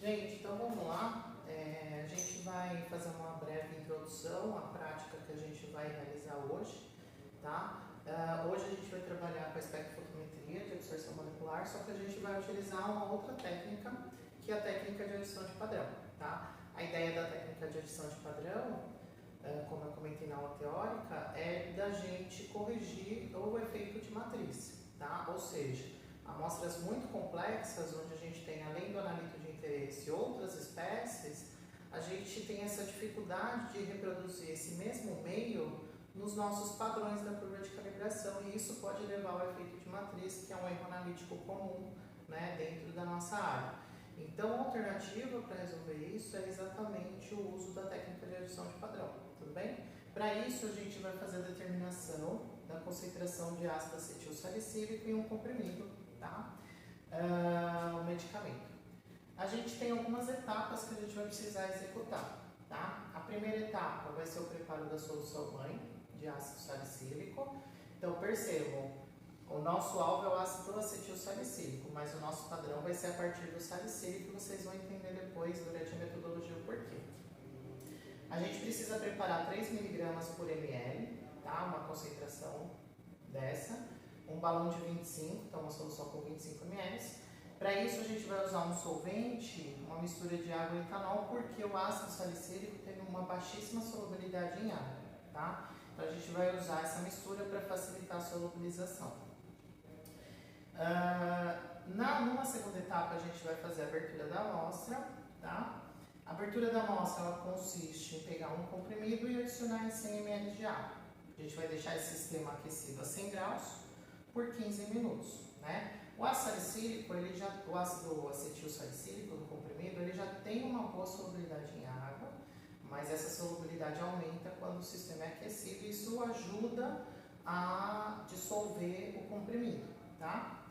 Gente, então vamos lá. A gente vai fazer uma breve introdução à prática que a gente vai realizar hoje, tá? Hoje a gente vai trabalhar com a espectrofotometria de absorção molecular, só que a gente vai utilizar uma outra técnica, que é a técnica de adição de padrão, tá? A ideia da técnica de adição de padrão, como eu comentei na aula teórica, é da gente corrigir o efeito de matriz, tá? Ou seja, amostras muito complexas, onde a gente tem, além do analito de interesse, outras espécies, a gente tem essa dificuldade de reproduzir esse mesmo meio nos nossos padrões da curva de calibração, e isso pode levar ao efeito de matriz, que é um erro analítico comum, né, dentro da nossa área. Então, a alternativa para resolver isso é exatamente o uso da técnica de adição de padrão, tudo bem? Para isso, a gente vai fazer a determinação da concentração de ácido acetil salicílico em um comprimido, tá? O medicamento. A gente tem algumas etapas que a gente vai precisar executar, tá? A primeira etapa vai ser o preparo da solução mãe de ácido salicílico. Então, percebam, o nosso alvo é o ácido acetil salicílico, mas o nosso padrão vai ser a partir do salicílico, vocês vão entender depois, durante a metodologia, o porquê. A gente precisa preparar 3 mg por ml, tá? Uma concentração dessa. Um balão de 25, então uma solução com 25 ml. Para isso a gente vai usar um solvente, uma mistura de água e etanol, porque o ácido salicílico tem uma baixíssima solubilidade em água, tá? Então a gente vai usar essa mistura para facilitar a solubilização. Numa segunda etapa a gente vai fazer a abertura da amostra, tá? A abertura da amostra ela consiste em pegar um comprimido e adicionar em 100 ml de água. A gente vai deixar esse sistema aquecido a 100 graus por 15 minutos, né? O ácido salicílico, o ácido acetil salicílico do comprimido, ele já tem uma boa solubilidade em água, mas essa solubilidade aumenta quando o sistema é aquecido e isso ajuda a dissolver o comprimido, tá?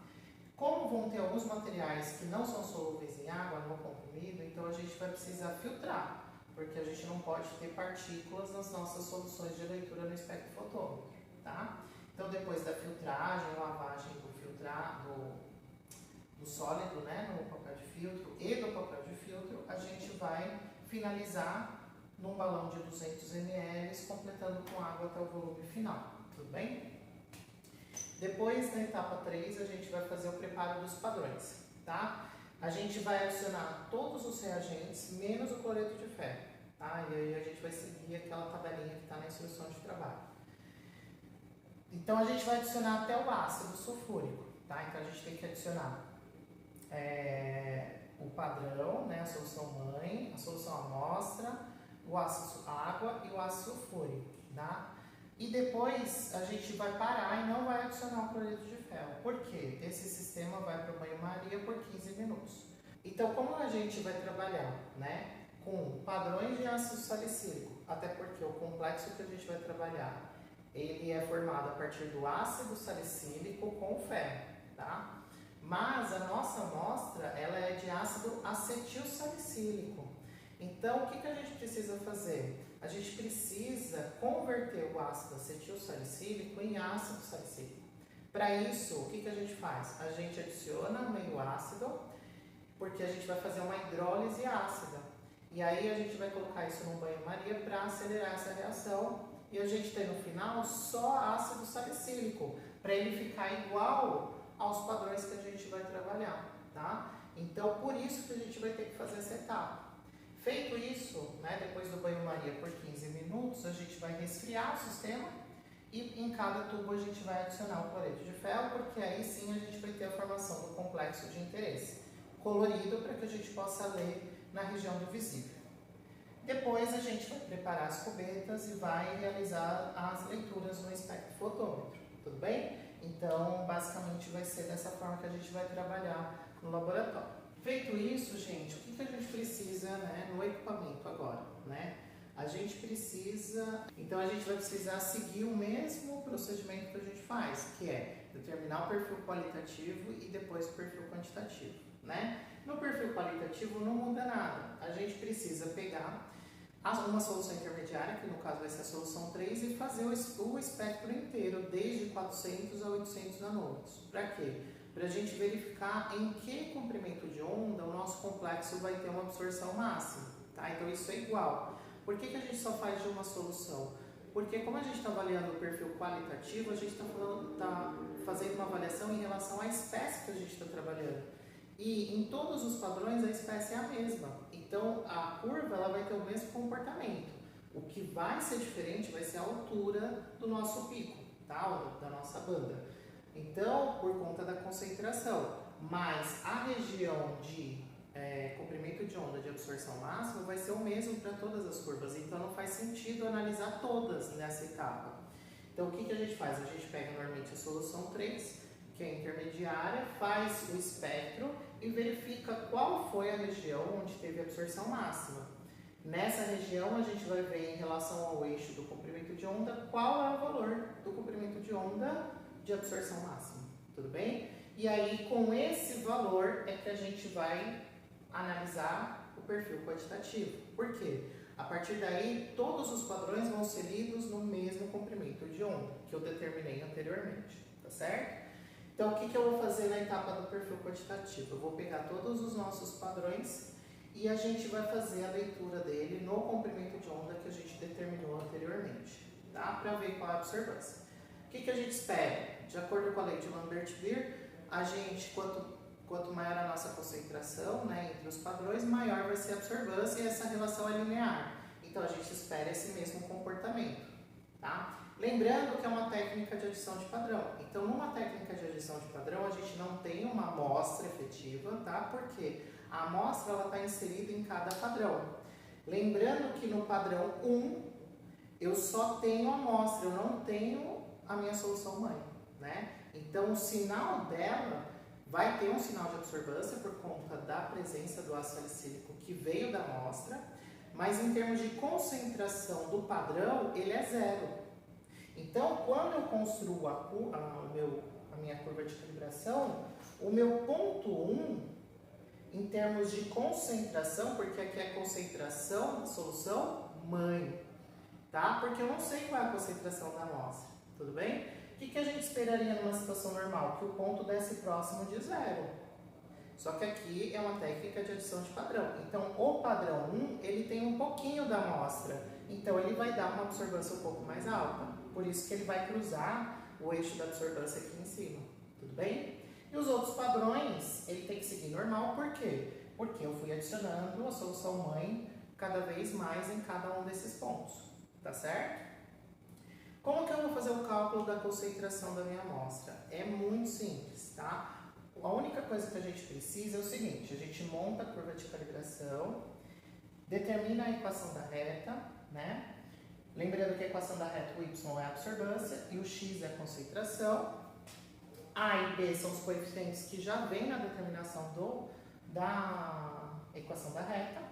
Como vão ter alguns materiais que não são solúveis em água no comprimido, então a gente vai precisar filtrar, porque a gente não pode ter partículas nas nossas soluções de leitura no espectrofotômetro, tá? Então, depois da filtragem, lavagem do sólido, né, no papel de filtro e do papel de filtro, a gente vai finalizar num balão de 200 ml, completando com água até o volume final, tudo bem? Depois, na etapa 3, a gente vai fazer o preparo dos padrões, tá? A gente vai adicionar todos os reagentes, menos o cloreto de ferro, tá? E aí a gente vai seguir aquela tabelinha que está na instrução de trabalho. Então, a gente vai adicionar até o ácido sulfúrico, tá? Então, a gente tem que adicionar o padrão, né? A solução mãe, a solução amostra, o ácido água e o ácido sulfúrico, tá? E depois a gente vai parar e não vai adicionar o cloreto de ferro. Por quê? Esse sistema vai para o banho-maria por 15 minutos. Então, como a gente vai trabalhar, né, com padrões de ácido salicílico, até porque o complexo que a gente vai trabalhar, ele é formado a partir do ácido salicílico com o ferro, tá? Mas a nossa amostra, ela é de ácido acetil salicílico. Então, o que a gente precisa fazer? A gente precisa converter o ácido acetil salicílico em ácido salicílico. Para isso, o que a gente faz? A gente adiciona meio ácido, porque a gente vai fazer uma hidrólise ácida. E aí a gente vai colocar isso no banho-maria para acelerar essa reação. E a gente tem no final só ácido salicílico, para ele ficar igual aos padrões que a gente vai trabalhar, tá? Então, por isso que a gente vai ter que fazer essa etapa. Feito isso, né, depois do banho-maria por 15 minutos, a gente vai resfriar o sistema e em cada tubo a gente vai adicionar o cloreto de ferro, porque aí sim a gente vai ter a formação do complexo de interesse colorido para que a gente possa ler na região do visível. Depois a gente vai preparar as cubetas e vai realizar as leituras no espectrofotômetro, tudo bem? Então, basicamente vai ser dessa forma que a gente vai trabalhar no laboratório. Feito isso, gente, o que a gente precisa, né, no equipamento agora, né? A gente precisa, então a gente vai precisar seguir o mesmo procedimento que a gente faz, que é determinar o perfil qualitativo e depois o perfil quantitativo, né? No perfil qualitativo não muda nada, a gente precisa pegar uma solução intermediária, que no caso vai ser a solução 3, e fazer o espectro inteiro, desde 400 a 800 nanômetros. Para quê? para a gente verificar em que comprimento de onda o nosso complexo vai ter uma absorção máxima, tá? Então isso é igual. Por que a gente só faz de uma solução? Porque como a gente está avaliando o perfil qualitativo, a gente está fazendo uma avaliação em relação à espécie que a gente está trabalhando. E em todos os padrões a espécie é a mesma. Então a curva ela vai ter o mesmo comportamento. O que vai ser diferente vai ser a altura do nosso pico, tá? Ou da nossa banda. Então, por conta da concentração. Mas a região de comprimento de onda de absorção máxima vai ser o mesmo para todas as curvas. Então não faz sentido analisar todas nessa etapa. Então o que a gente faz? A gente pega normalmente a solução 3, que é intermediária, faz o espectro e verifica qual foi a região onde teve absorção máxima. Nessa região a gente vai ver em relação ao eixo do comprimento de onda qual é o valor do comprimento de onda de absorção máxima, tudo bem? E aí com esse valor é que a gente vai analisar o perfil quantitativo. Por quê? A partir daí todos os padrões vão ser lidos no mesmo comprimento de onda que eu determinei anteriormente, tá certo? Então, o que eu vou fazer na etapa do perfil quantitativo? Eu vou pegar todos os nossos padrões e a gente vai fazer a leitura dele no comprimento de onda que a gente determinou anteriormente, tá? Para ver qual é a absorvância. O que a gente espera? De acordo com a lei de Lambert-Beer, a gente, quanto maior a nossa concentração, né, entre os padrões, maior vai ser a absorvância e essa relação é linear. Então, a gente espera esse mesmo comportamento, tá? Lembrando que é uma técnica de adição de padrão. Então, numa técnica de adição de padrão, a gente não tem uma amostra efetiva, tá? Porque a amostra está inserida em cada padrão. Lembrando que no padrão 1, eu só tenho a amostra, eu não tenho a minha solução mãe, né? Então, o sinal dela vai ter um sinal de absorvância por conta da presença do ácido salicílico que veio da amostra, mas em termos de concentração do padrão, ele é 0. Então, quando eu construo a minha curva de calibração, o meu ponto 1, em termos de concentração, porque aqui é concentração da solução mãe, tá? Porque eu não sei qual é a concentração da amostra, tudo bem? O que a gente esperaria numa situação normal? Que o ponto desse próximo de 0. Só que aqui é uma técnica de adição de padrão. Então, o padrão 1, ele tem um pouquinho da amostra. Então, ele vai dar uma absorvância um pouco mais alta. Por isso que ele vai cruzar o eixo da absorvância aqui em cima. Tudo bem? E os outros padrões, ele tem que seguir normal. Por quê? Porque eu fui adicionando a solução mãe cada vez mais em cada um desses pontos. Tá certo? Como que eu vou fazer o cálculo da concentração da minha amostra? É muito simples, tá? A única coisa que a gente precisa é o seguinte, a gente monta a curva de calibração, determina a equação da reta, né? Lembrando que a equação da reta, o y é a absorvância e o x é a concentração. A e b são os coeficientes que já vêm na determinação da equação da reta.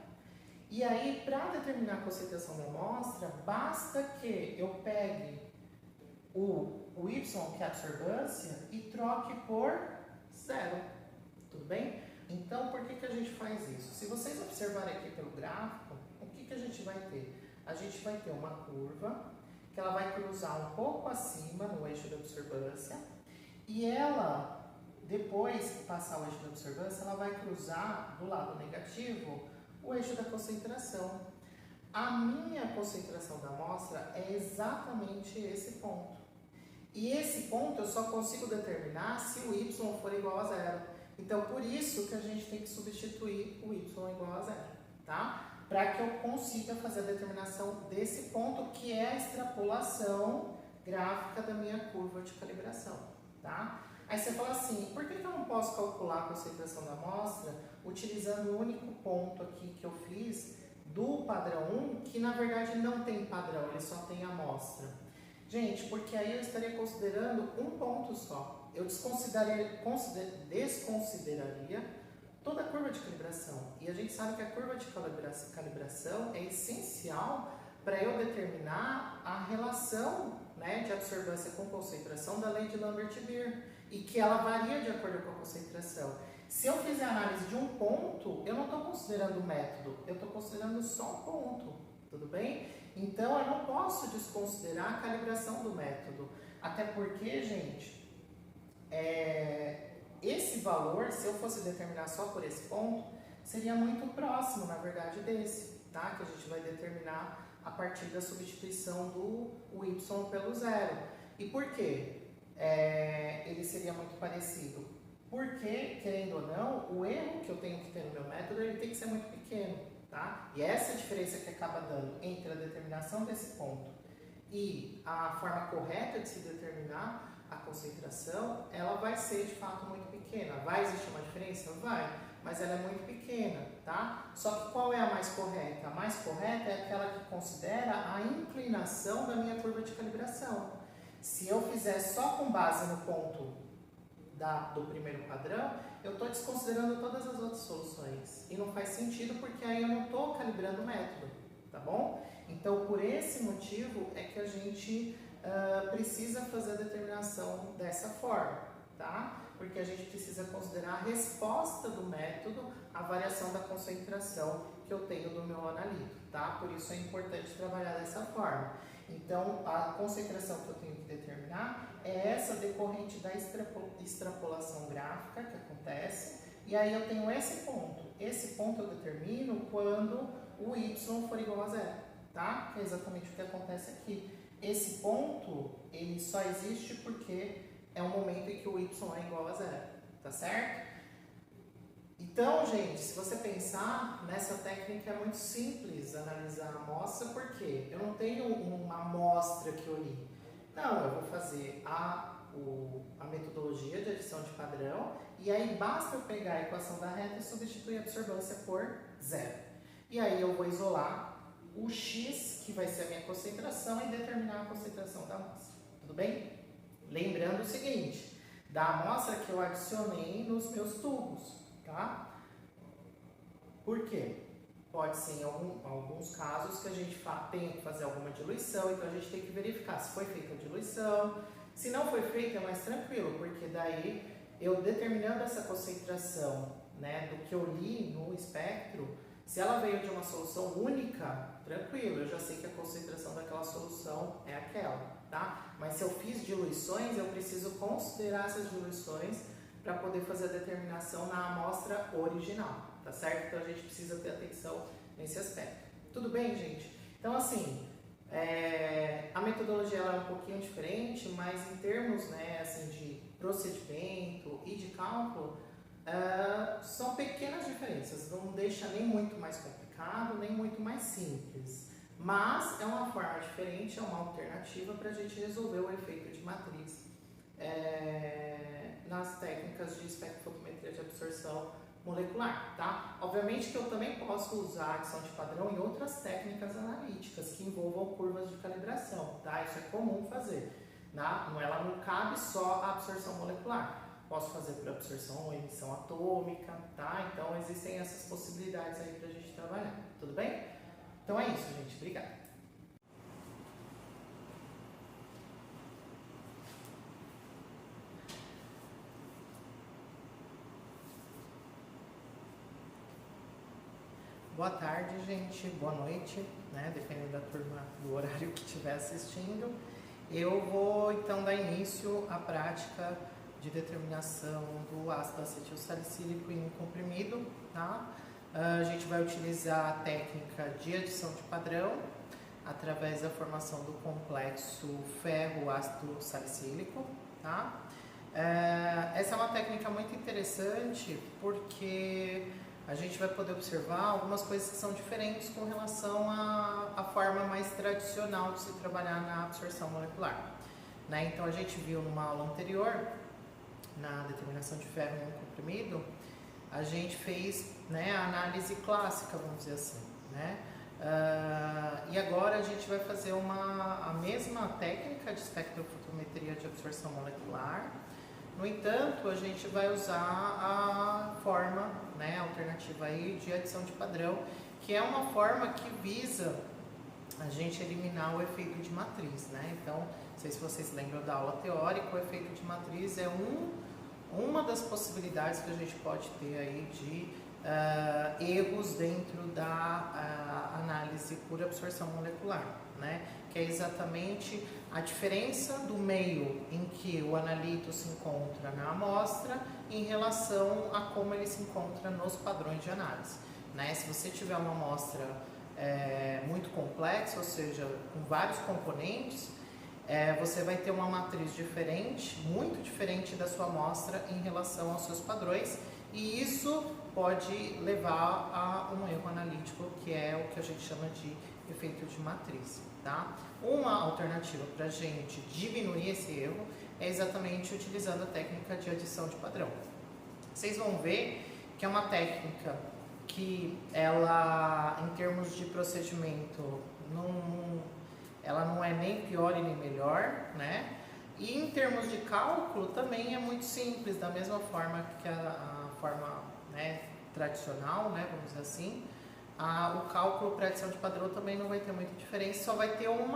E aí, para determinar a concentração da amostra, basta que eu pegue o y, que é a absorvância, e troque por 0. Tudo bem? Então, por que a gente faz isso? Se vocês observarem aqui pelo gráfico, o que a gente vai ter? A gente vai ter uma curva que ela vai cruzar um pouco acima no eixo da absorvância e ela, depois que passar o eixo da absorvância, ela vai cruzar do lado negativo o eixo da concentração. A minha concentração da amostra é exatamente esse ponto. E esse ponto eu só consigo determinar se o y for igual a 0. Então, por isso que a gente tem que substituir o y igual a 0, tá? Para que eu consiga fazer a determinação desse ponto, que é a extrapolação gráfica da minha curva de calibração, tá? Aí você fala assim, por que eu não posso calcular a concentração da amostra utilizando o único ponto aqui que eu fiz do padrão 1, que na verdade não tem padrão, ele só tem amostra? Gente, porque aí eu estaria considerando um ponto só. Eu desconsideraria toda a curva de calibração. E a gente sabe que a curva de calibração é essencial para eu determinar a relação, né, de absorvância com concentração da lei de Lambert-Beer. E que ela varia de acordo com a concentração. Se eu fizer a análise de um ponto, eu não estou considerando o método, eu estou considerando só um ponto, tudo bem? Então, eu não posso desconsiderar a calibração do método. Até porque, gente, esse valor, se eu fosse determinar só por esse ponto, seria muito próximo, na verdade, desse, tá? Que a gente vai determinar a partir da substituição do y pelo zero. E por quê? Ele seria muito parecido? Porque, querendo ou não, o erro que eu tenho que ter no meu método, ele tem que ser muito pequeno, tá? E essa é a diferença que acaba dando entre a determinação desse ponto e a forma correta de se determinar a concentração, ela vai ser de fato muito pequena. Vai existir uma diferença? Vai, mas ela é muito pequena, tá? Só que qual é a mais correta? A mais correta é aquela que considera a inclinação da minha curva de calibração. Se eu fizer só com base no ponto do primeiro padrão, eu estou desconsiderando todas as outras soluções. E não faz sentido porque aí eu não estou calibrando o método, tá bom? Então, por esse motivo é que a gente precisa fazer a determinação dessa forma, tá? Porque a gente precisa considerar a resposta do método à variação da concentração que eu tenho do meu analito, tá? Por isso é importante trabalhar dessa forma. Então, a concentração que eu tenho que determinar é essa decorrente da extrapolação gráfica que acontece, e aí eu tenho esse ponto. Esse ponto eu determino quando o y for igual a zero, tá? Que é exatamente o que acontece aqui. Esse ponto, ele só existe porque é um momento em que o y é igual a zero, tá certo? Então, gente, se você pensar nessa técnica, é muito simples analisar a amostra, porque eu não tenho uma amostra que eu li. Não, eu vou fazer a metodologia de adição de padrão, e aí basta eu pegar a equação da reta e substituir a absorvância por zero. E aí eu vou isolar o x, que vai ser a minha concentração, e determinar a concentração da amostra. Tudo bem? Lembrando o seguinte, da amostra que eu adicionei nos meus tubos, tá? Por quê? Pode ser em alguns casos que a gente tem que fazer alguma diluição, então a gente tem que verificar se foi feita a diluição. Se não foi feita, é mais tranquilo, porque daí eu determinando essa concentração, né, do que eu li no espectro, se ela veio de uma solução única, tranquilo, eu já sei que a concentração daquela solução é aquela, tá? Mas se eu fiz diluições, eu preciso considerar essas diluições para poder fazer a determinação na amostra original, tá certo? Então a gente precisa ter atenção nesse aspecto. Tudo bem, gente? Então, assim, a metodologia ela é um pouquinho diferente, mas em termos, né, assim, de procedimento e de cálculo, são pequenas diferenças, não deixa nem muito mais complicado, nem muito mais simples. Mas é uma forma diferente, é uma alternativa para a gente resolver o efeito de matriz nas técnicas de espectrofotometria de absorção molecular, tá? Obviamente que eu também posso usar a adição de padrão em outras técnicas analíticas que envolvam curvas de calibração, tá? Isso é comum fazer, tá? Ela não cabe só a absorção molecular. Posso fazer por absorção ou emissão atômica, tá? Então existem essas possibilidades aí pra gente trabalhar, tudo bem? Então é isso, gente. Obrigada. Boa tarde, gente. Boa noite, né? Dependendo da turma, do horário que estiver assistindo. Eu vou, então, dar início à prática de determinação do ácido acetil salicílico em um comprimido, tá? A gente vai utilizar a técnica de adição de padrão através da formação do complexo ferro-ácido salicílico, tá? Essa é uma técnica muito interessante porque a gente vai poder observar algumas coisas que são diferentes com relação à forma mais tradicional de se trabalhar na absorção molecular, né? Então a gente viu numa aula anterior, na determinação de ferro em um comprimido, a gente fez, né, a análise clássica, vamos dizer assim, né? E agora a gente vai fazer a mesma técnica de espectrofotometria de absorção molecular. No entanto, a gente vai usar a forma, né, alternativa aí de adição de padrão, que é uma forma que visa a gente eliminar o efeito de matriz, né? Então, não sei se vocês lembram da aula teórica, o efeito de matriz é uma das possibilidades que a gente pode ter aí de erros dentro da análise análise por absorção molecular, né? Que é exatamente a diferença do meio em que o analito se encontra na amostra em relação a como ele se encontra nos padrões de análise, né? Se você tiver uma amostra muito complexa, ou seja, com vários componentes, você vai ter uma matriz diferente, muito diferente da sua amostra em relação aos seus padrões, e isso pode levar a um erro analítico, que é o que a gente chama de efeito de matriz, tá? Uma alternativa para a gente diminuir esse erro é exatamente utilizando a técnica de adição de padrão. Vocês vão ver que é uma técnica que ela, em termos de procedimento, ela não é nem pior e nem melhor, né? E em termos de cálculo também é muito simples, da mesma forma que a forma, né, tradicional, né, vamos dizer assim. O cálculo para adição de padrão também não vai ter muita diferença, só vai ter um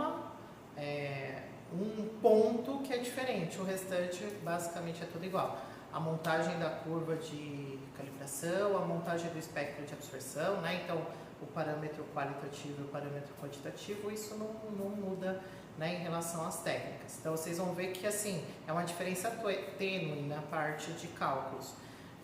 ponto que é diferente, o restante basicamente é tudo igual. A montagem da curva de calibração, a montagem do espectro de absorção, né? Então, o parâmetro qualitativo e o parâmetro quantitativo, isso não muda, né, em relação às técnicas. Então, vocês vão ver que, assim, é uma diferença tênue na parte de cálculos.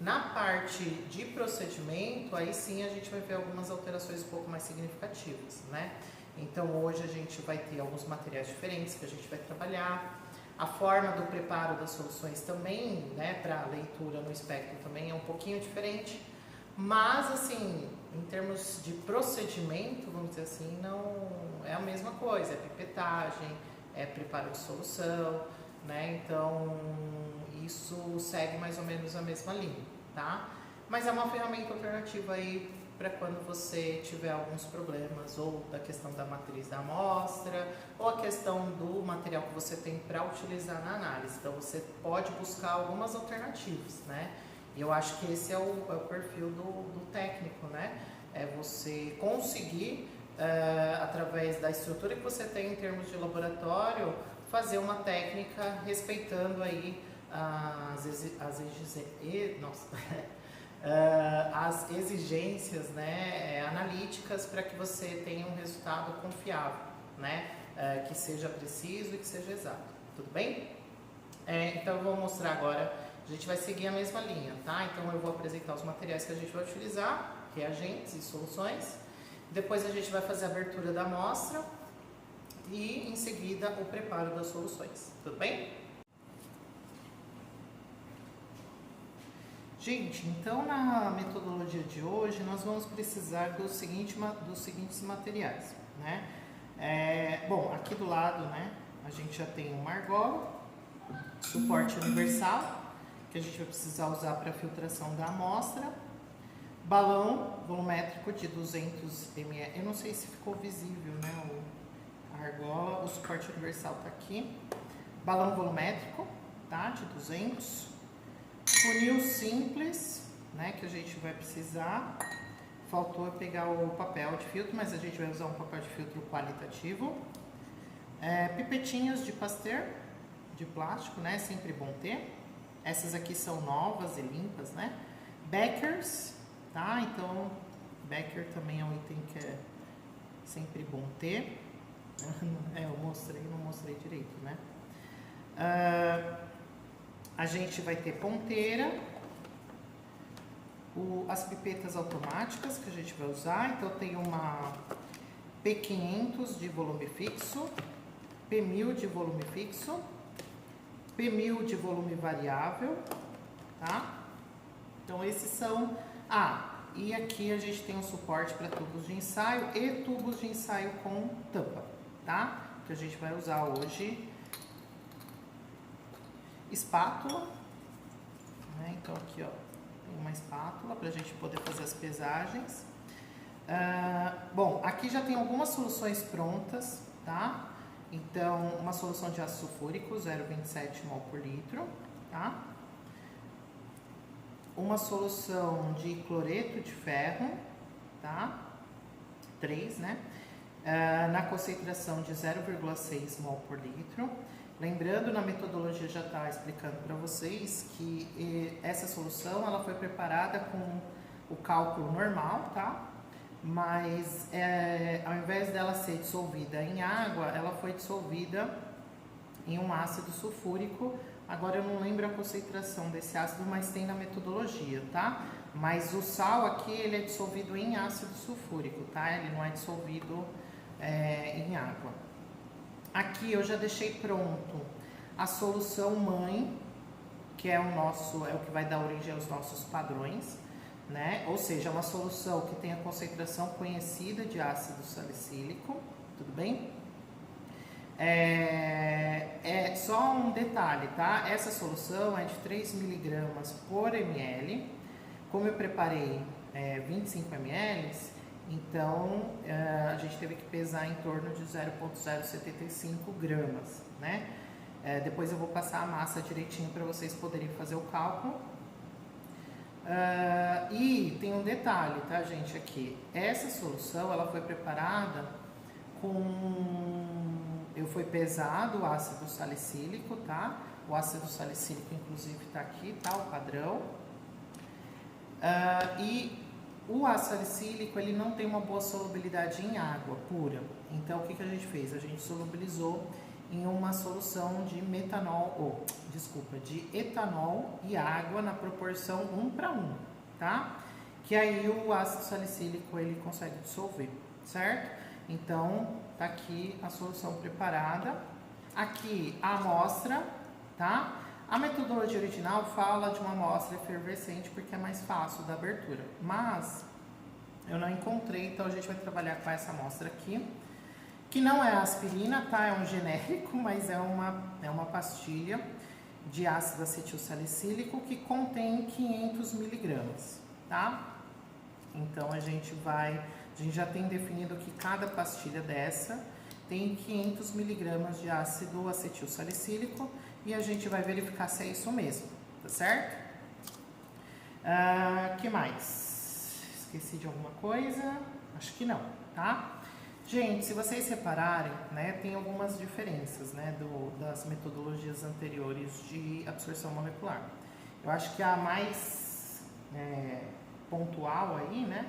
Na parte de procedimento, aí sim a gente vai ver algumas alterações um pouco mais significativas, né? Então, hoje a gente vai ter alguns materiais diferentes que a gente vai trabalhar. A forma do preparo das soluções também, né, para leitura no espectro também é um pouquinho diferente, mas assim, em termos de procedimento, vamos dizer assim, não é a mesma coisa, é pipetagem, é preparo de solução, né, então isso segue mais ou menos a mesma linha, tá? Mas é uma ferramenta alternativa aí para quando você tiver alguns problemas, ou da questão da matriz da amostra, ou a questão do material que você tem para utilizar na análise. Então, você pode buscar algumas alternativas, né? E eu acho que esse é o perfil do técnico, né? É você conseguir, através da estrutura que você tem em termos de laboratório, fazer uma técnica respeitando aí as exigências, né, analíticas, para que você tenha um resultado confiável, né, que seja preciso e que seja exato. Tudo bem? Então eu vou mostrar agora, a gente vai seguir a mesma linha, tá? Então eu vou apresentar os materiais que a gente vai utilizar, reagentes e soluções. Depois a gente vai fazer a abertura da amostra e em seguida o preparo das soluções. Tudo bem? Gente, então na metodologia de hoje nós vamos precisar dos seguintes materiais, né? Bom, aqui do lado, né, a gente já tem uma argola, suporte universal, que a gente vai precisar usar para filtração da amostra, balão volumétrico de 200 ml, eu não sei se ficou visível, né, a argola, o suporte universal está aqui, balão volumétrico, tá, de 200, funil simples, né, que a gente vai precisar. Faltou eu pegar o papel de filtro, mas a gente vai usar um papel de filtro qualitativo. Pipetinhas de Pasteur, de plástico, né, sempre bom ter. Essas aqui são novas e limpas, né. Beckers, tá, então Becker também é um item que é sempre bom ter. Eu mostrei, não mostrei direito, né. A gente vai ter ponteira, as pipetas automáticas que a gente vai usar. Então tem uma P500 de volume fixo, P1000 de volume fixo, P1000 de volume variável, tá? Então esses são... e aqui a gente tem um suporte para tubos de ensaio e tubos de ensaio com tampa, tá? Que a gente vai usar hoje. Espátula, né? Então aqui, ó, tem uma espátula para a gente poder fazer as pesagens. Bom, aqui já tem algumas soluções prontas, tá? Então, uma solução de ácido sulfúrico, 0,27 mol por litro, tá? Uma solução de cloreto de ferro, tá? 3, né? Na concentração de 0,6 mol por litro. Lembrando, na metodologia já está explicando para vocês que essa solução ela foi preparada com o cálculo normal, tá? mas ao invés dela ser dissolvida em água, ela foi dissolvida em um ácido sulfúrico. Agora eu não lembro a concentração desse ácido, mas tem na metodologia, tá? Mas o sal aqui, ele é dissolvido em ácido sulfúrico, tá? Ele não é dissolvido em água. Aqui eu já deixei pronto a solução mãe, que é o que vai dar origem aos nossos padrões, né? Ou seja, uma solução que tem a concentração conhecida de ácido salicílico, tudo bem? É só um detalhe, tá? Essa solução é de 3 mg por ml. Como eu preparei 25 ml, então a gente teve que pesar em torno de 0,075 gramas, né? Depois eu vou passar a massa direitinho para vocês poderem fazer o cálculo. E tem um detalhe, tá, gente, aqui. Essa solução, ela foi preparada foi pesado o ácido salicílico, tá? O ácido salicílico, inclusive, tá aqui, tá? O padrão. E o ácido salicílico, ele não tem uma boa solubilidade em água pura. Então, o que a gente fez? A gente solubilizou em uma solução de de etanol e água na proporção 1:1, tá? Que aí o ácido salicílico ele consegue dissolver, certo? Então, tá aqui a solução preparada. Aqui a amostra, tá? A metodologia original fala de uma amostra efervescente porque é mais fácil da abertura, mas eu não encontrei, então a gente vai trabalhar com essa amostra aqui, que não é aspirina, tá? É um genérico, mas é uma pastilha de ácido acetilsalicílico que contém 500 miligramas, tá? Então a gente já tem definido que cada pastilha dessa tem 500 miligramas de ácido acetilsalicílico e a gente vai verificar se é isso mesmo, tá certo? Que mais? Esqueci de alguma coisa? Acho que não, tá? Gente, se vocês repararem, né, tem algumas diferenças, né, das metodologias anteriores de absorção molecular. Eu acho que a mais pontual aí, né,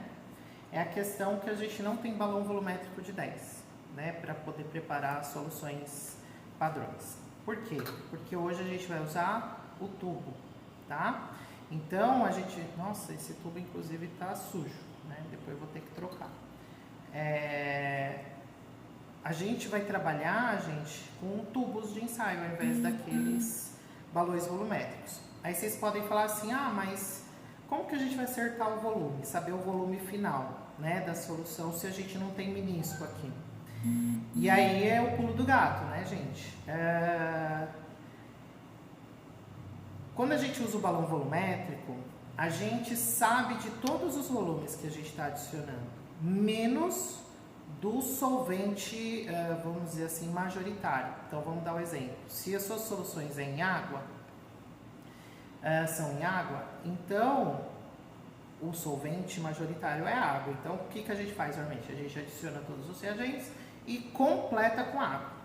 é a questão que a gente não tem balão volumétrico de 10, né, para poder preparar soluções padrões. Por quê? Porque hoje a gente vai usar o tubo, tá? Então a gente, nossa, esse tubo inclusive tá sujo, né? Depois eu vou ter que trocar. A gente vai trabalhar, gente, com tubos de ensaio ao invés daqueles balões volumétricos. Aí vocês podem falar assim, mas como que a gente vai acertar o volume? Saber o volume final, né, da solução se a gente não tem menisco aqui. E aí é o pulo do gato, né, gente? Quando a gente usa o balão volumétrico, a gente sabe de todos os volumes que a gente está adicionando, menos do solvente, vamos dizer assim, majoritário. Então, vamos dar um exemplo. Se as suas soluções são em água, então o solvente majoritário é água. Então, o que a gente faz normalmente? A gente adiciona todos os reagentes e completa com água.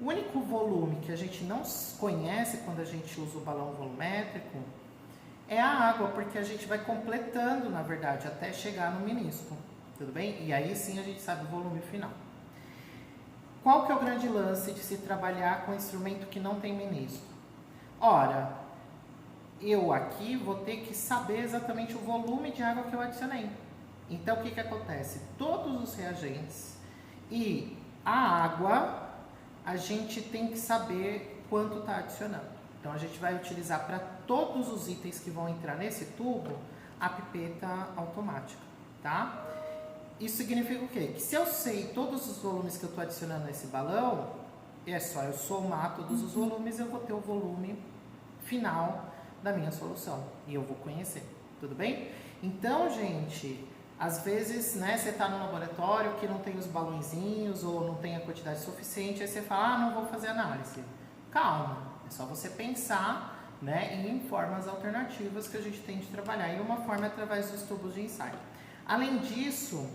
O único volume que a gente não conhece quando a gente usa o balão volumétrico é a água, porque a gente vai completando, na verdade, até chegar no menisco. Tudo bem? E aí sim a gente sabe o volume final. Qual que é o grande lance de se trabalhar com um instrumento que não tem menisco? Ora, eu aqui vou ter que saber exatamente o volume de água que eu adicionei. Então, o que acontece? Todos os reagentes e a água, a gente tem que saber quanto está adicionando. Então, a gente vai utilizar para todos os itens que vão entrar nesse tubo, a pipeta automática, tá? Isso significa o quê? Que se eu sei todos os volumes que eu estou adicionando nesse balão, é só eu somar todos os volumes, eu vou ter o volume final da minha solução. E eu vou conhecer, tudo bem? Então, gente, às vezes, né, você está no laboratório que não tem os balõezinhos ou não tem a quantidade suficiente, aí você fala, não vou fazer análise. Calma, é só você pensar, né, em formas alternativas que a gente tem de trabalhar. E uma forma é através dos tubos de ensaio. Além disso,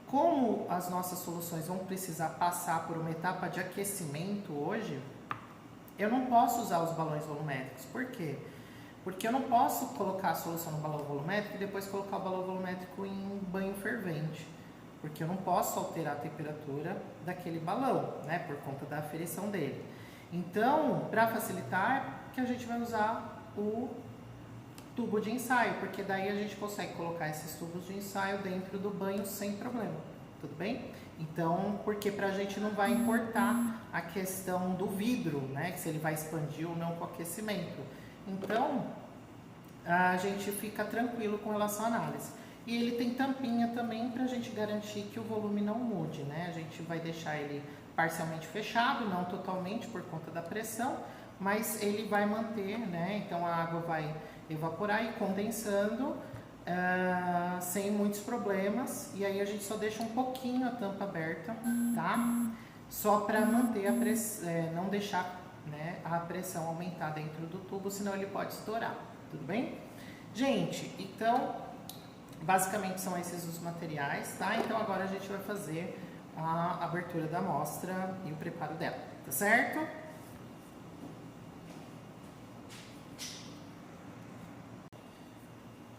como as nossas soluções vão precisar passar por uma etapa de aquecimento hoje, eu não posso usar os balões volumétricos. Por quê? Porque eu não posso colocar a solução no balão volumétrico e depois colocar o balão volumétrico em banho fervente. porque eu não posso alterar a temperatura daquele balão, né, por conta da aferição dele. Então, para facilitar, que a gente vai usar o tubo de ensaio, porque daí a gente consegue colocar esses tubos de ensaio dentro do banho sem problema, tudo bem? Então, porque pra gente não vai importar a questão do vidro, né, que se ele vai expandir ou não com o aquecimento. Então, a gente fica tranquilo com relação à análise. E ele tem tampinha também pra gente garantir que o volume não mude, né? A gente vai deixar ele parcialmente fechado, não totalmente por conta da pressão, mas ele vai manter, né? Então a água vai evaporar e condensando sem muitos problemas. E aí a gente só deixa um pouquinho a tampa aberta, tá? Só para manter a pressão, não deixar, né, a pressão aumentar dentro do tubo, senão ele pode estourar, tudo bem? Gente, então basicamente são esses os materiais, tá? Então agora a gente vai fazer a abertura da amostra e o preparo dela, tá certo?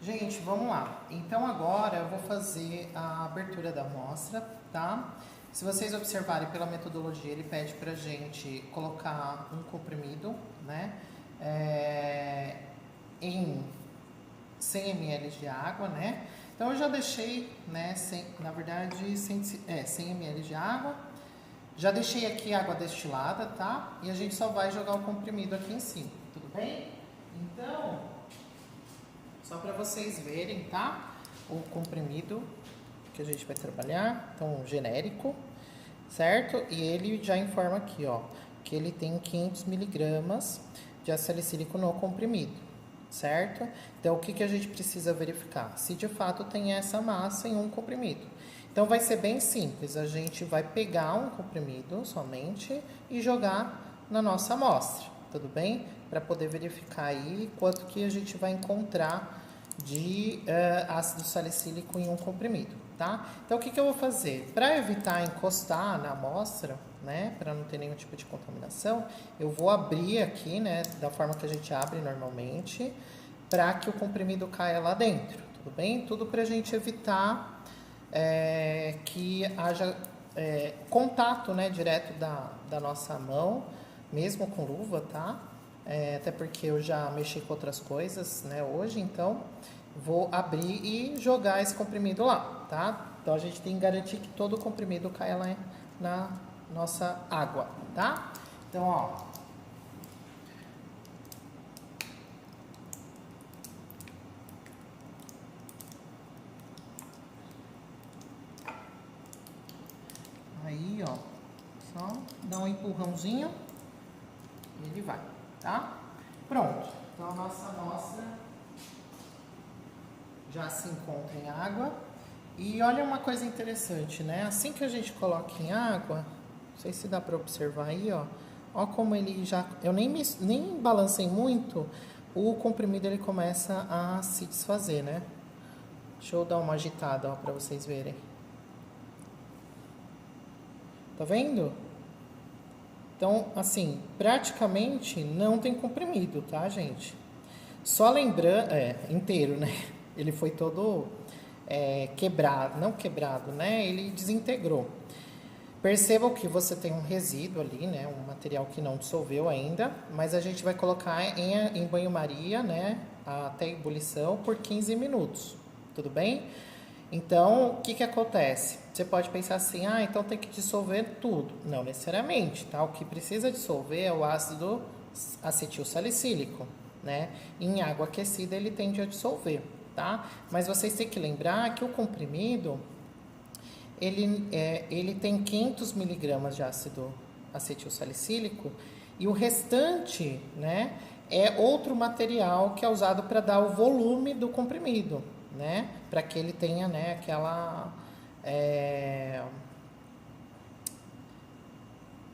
Gente, vamos lá. Então agora eu vou fazer a abertura da amostra, tá? Se vocês observarem pela metodologia, ele pede pra gente colocar um comprimido, né? Em 100 ml de água, né? Então eu já deixei, né, na verdade, 100 ml de água. Já deixei aqui água destilada, tá? E a gente só vai jogar o comprimido aqui em cima, tudo bem? Então, só para vocês verem, tá? O comprimido que a gente vai trabalhar, então genérico, certo? E ele já informa aqui, ó, que ele tem 500 miligramas de ácido salicílico no comprimido, certo? Então, o que que a gente precisa verificar? Se de fato tem essa massa em um comprimido. Então, vai ser bem simples, a gente vai pegar um comprimido somente e jogar na nossa amostra, tudo bem? Para poder verificar aí quanto que a gente vai encontrar de ácido salicílico em um comprimido, tá? Então, o que que eu vou fazer? Para evitar encostar na amostra, né, para não ter nenhum tipo de contaminação, eu vou abrir aqui, né, da forma que a gente abre normalmente, para que o comprimido caia lá dentro, tudo bem? Tudo para a gente evitar que haja contato, né, direto da nossa mão, mesmo com luva, tá? Até porque eu já mexi com outras coisas, né, hoje, então vou abrir e jogar esse comprimido lá, tá? Então a gente tem que garantir que todo o comprimido caia lá na nossa água, tá? Então, ó, aí, ó, só dá um empurrãozinho e ele vai, tá? Pronto, então a nossa amostra já se encontra em água. E olha uma coisa interessante, né? Assim que a gente coloca em água, não sei se dá para observar aí, ó. Ó como ele já... Eu nem balancei muito, o comprimido ele começa a se desfazer, né? Deixa eu dar uma agitada, ó, para vocês verem. Tá vendo? Então, assim, praticamente não tem comprimido, tá, gente? Só lembrando... inteiro, né? Ele foi todo quebrado, não quebrado, né? Ele desintegrou. Percebam que você tem um resíduo ali, né? Um material que não dissolveu ainda, mas a gente vai colocar em banho-maria, né? Até ebulição por 15 minutos, tudo bem? Então, o que que acontece? Você pode pensar assim, então tem que dissolver tudo. Não necessariamente, tá? O que precisa dissolver é o ácido acetil salicílico, né? Em água aquecida ele tende a dissolver, tá? Mas vocês têm que lembrar que o comprimido, ele tem 500 miligramas de ácido acetil salicílico e o restante, né, é outro material que é usado para dar o volume do comprimido, né? Para que ele tenha, né,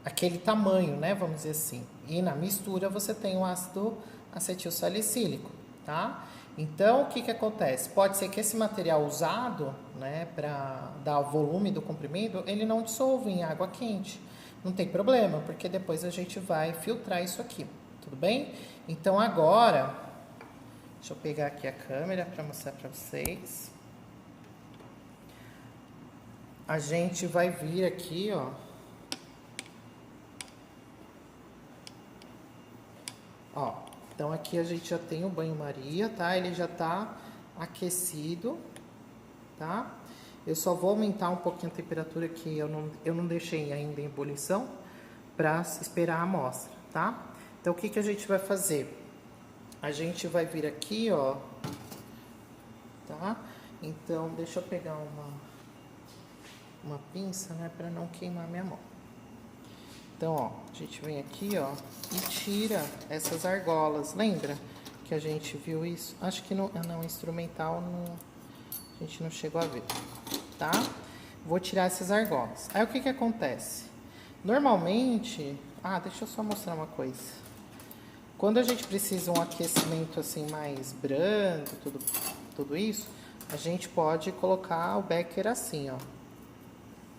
aquele tamanho, né? Vamos dizer assim. E na mistura você tem o ácido acetil salicílico, tá? Então, o que que acontece? Pode ser que esse material usado, né, para dar o volume do comprimido, ele não dissolva em água quente. Não tem problema, porque depois a gente vai filtrar isso aqui, tudo bem? Então, agora, deixa eu pegar aqui a câmera para mostrar para vocês. a gente vai vir aqui, ó. Ó, então aqui a gente já tem o banho-maria, tá? Ele já tá aquecido, tá? Eu só vou aumentar um pouquinho a temperatura que eu não deixei ainda em ebulição para esperar a amostra, tá? Então o que que a gente vai fazer? A gente vai vir aqui, ó, tá? Então deixa eu pegar uma pinça, né, para não queimar minha mão. Então, ó, a gente vem aqui, ó, e tira essas argolas. Lembra que a gente viu isso? Acho que não, instrumental não, a gente não chegou a ver, tá? Vou tirar essas argolas. Aí o que que acontece? Normalmente, deixa eu só mostrar uma coisa. Quando a gente precisa um aquecimento assim mais brando, tudo isso, a gente pode colocar o becker assim, ó,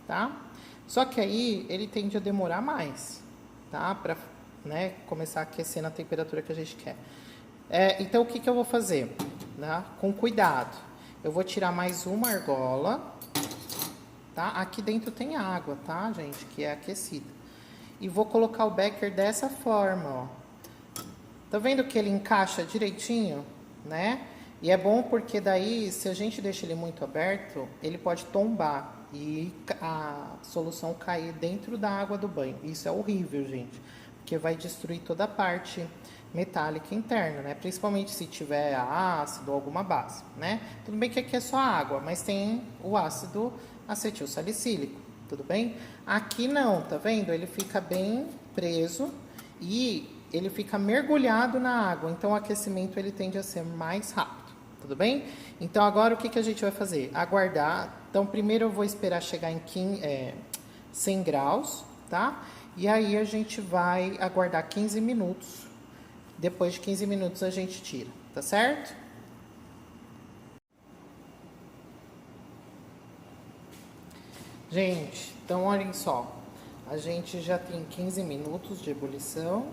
tá? Só que aí ele tende a demorar mais, tá? Pra, né, começar a aquecer na temperatura que a gente quer. Então, o que que eu vou fazer? Né? Com cuidado. Eu vou tirar mais uma argola, tá? Aqui dentro tem água, tá, gente? Que é aquecida. E vou colocar o becker dessa forma, ó. Tá vendo que ele encaixa direitinho, né? E é bom porque daí, se a gente deixa ele muito aberto, ele pode tombar e a solução cair dentro da água do banho. Isso é horrível, gente, porque vai destruir toda a parte metálica interna, né? Principalmente se tiver ácido ou alguma base, né? Tudo bem que aqui é só água, mas tem o ácido acetil salicílico, tudo bem? Aqui não, tá vendo? Ele fica bem preso e ele fica mergulhado na água, então o aquecimento ele tende a ser mais rápido, tudo bem? Então agora o que que a gente vai fazer? Aguardar. Então primeiro eu vou esperar chegar em 100 graus, tá? E aí a gente vai aguardar 15 minutos. Depois de 15 minutos a gente tira, tá certo? Gente, então olhem só. A gente já tem 15 minutos de ebulição,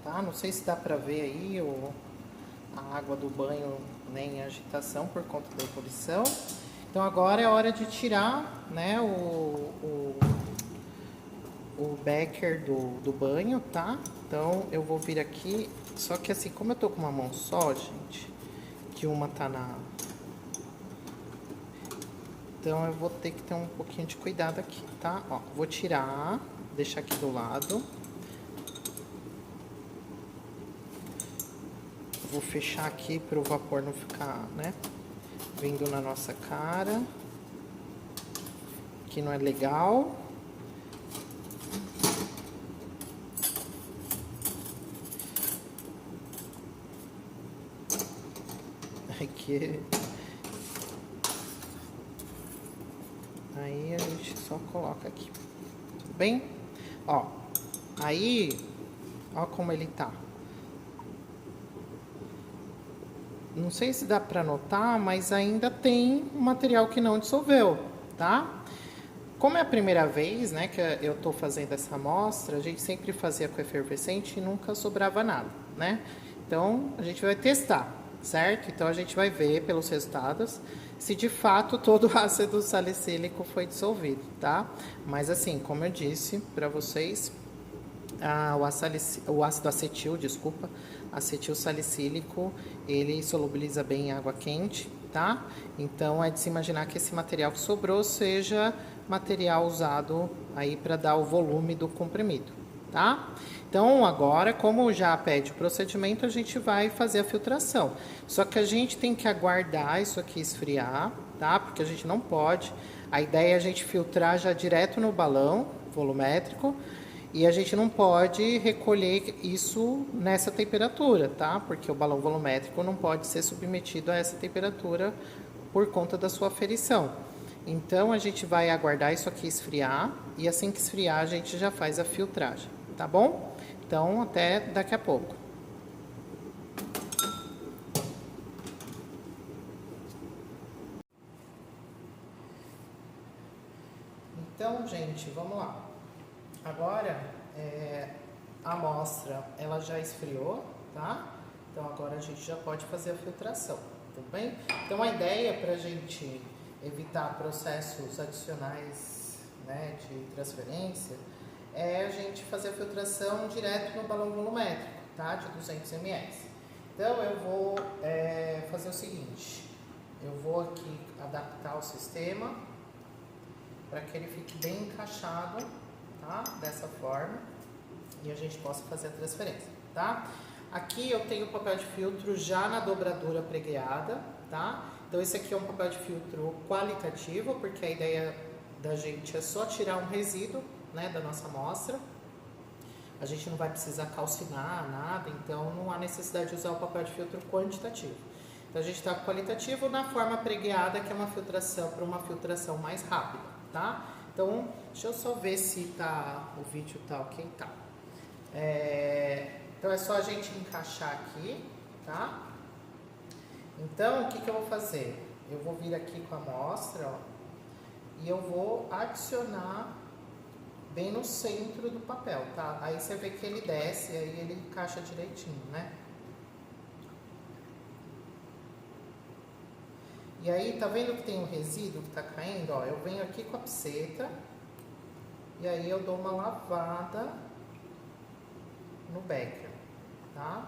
tá? Não sei se dá pra ver aí a água do banho, né, em agitação por conta da ebulição. Então agora é hora de tirar, né, o becker do banho, tá? Então eu vou vir aqui, só que assim, como eu tô com uma mão só, gente, que uma tá então eu vou ter que ter um pouquinho de cuidado aqui, tá? Ó, vou tirar, deixar aqui do lado. Vou fechar aqui para o vapor não ficar, né, vindo na nossa cara, que não é legal. Aqui. Aí a gente só coloca aqui, tudo bem? Ó, aí, ó como ele tá. Não sei se dá pra notar, mas ainda tem material que não dissolveu, tá? Como é a primeira vez, né, que eu tô fazendo essa amostra, a gente sempre fazia com efervescente e nunca sobrava nada, né? Então, a gente vai testar, certo? Então, a gente vai ver pelos resultados se de fato todo o ácido salicílico foi dissolvido, tá? Mas assim, como eu disse para vocês, o ácido acetil, desculpa, acetil salicílico, ele solubiliza bem em água quente, tá? Então é de se imaginar que esse material que sobrou seja material usado aí para dar o volume do comprimido, tá? Então agora, como já pede o procedimento, a gente vai fazer a filtração. Só que a gente tem que aguardar isso aqui esfriar, tá? Porque a gente não pode. A ideia é a gente filtrar já direto no balão volumétrico. E a gente não pode recolher isso nessa temperatura, tá? Porque o balão volumétrico não pode ser submetido a essa temperatura por conta da sua aferição. Então, a gente vai aguardar isso aqui esfriar e assim que esfriar, a gente já faz a filtragem, tá bom? Então, até daqui a pouco. Então, gente, vamos lá. Agora, a amostra, ela já esfriou, tá? Então, agora a gente já pode fazer a filtração, tudo bem? Então, a ideia pra gente evitar processos adicionais, né, de transferência, é a gente fazer a filtração direto no balão volumétrico, tá, de 200 ml. Então eu vou fazer o seguinte, eu vou aqui adaptar o sistema para que ele fique bem encaixado, tá, dessa forma, e a gente possa fazer a transferência, tá? Aqui eu tenho o papel de filtro já na dobradura pregueada, tá? Então esse aqui é um papel de filtro qualitativo, porque a ideia da gente é só tirar um resíduo, né, da nossa amostra. A gente não vai precisar calcinar nada, então não há necessidade de usar o papel de filtro quantitativo. Então a gente está qualitativo na forma pregueada, que é uma filtração para uma filtração mais rápida, tá? Então deixa eu só ver se o vídeo tá ok, tá. Então é só a gente encaixar aqui, tá? Então o que eu vou fazer? Eu vou vir aqui com a amostra, ó, e eu vou adicionar bem no centro do papel, tá? Aí você vê que ele desce, aí ele encaixa direitinho, né? E aí, tá vendo que tem um resíduo que tá caindo? Ó, eu venho aqui com a pseta e aí eu dou uma lavada no becker, tá?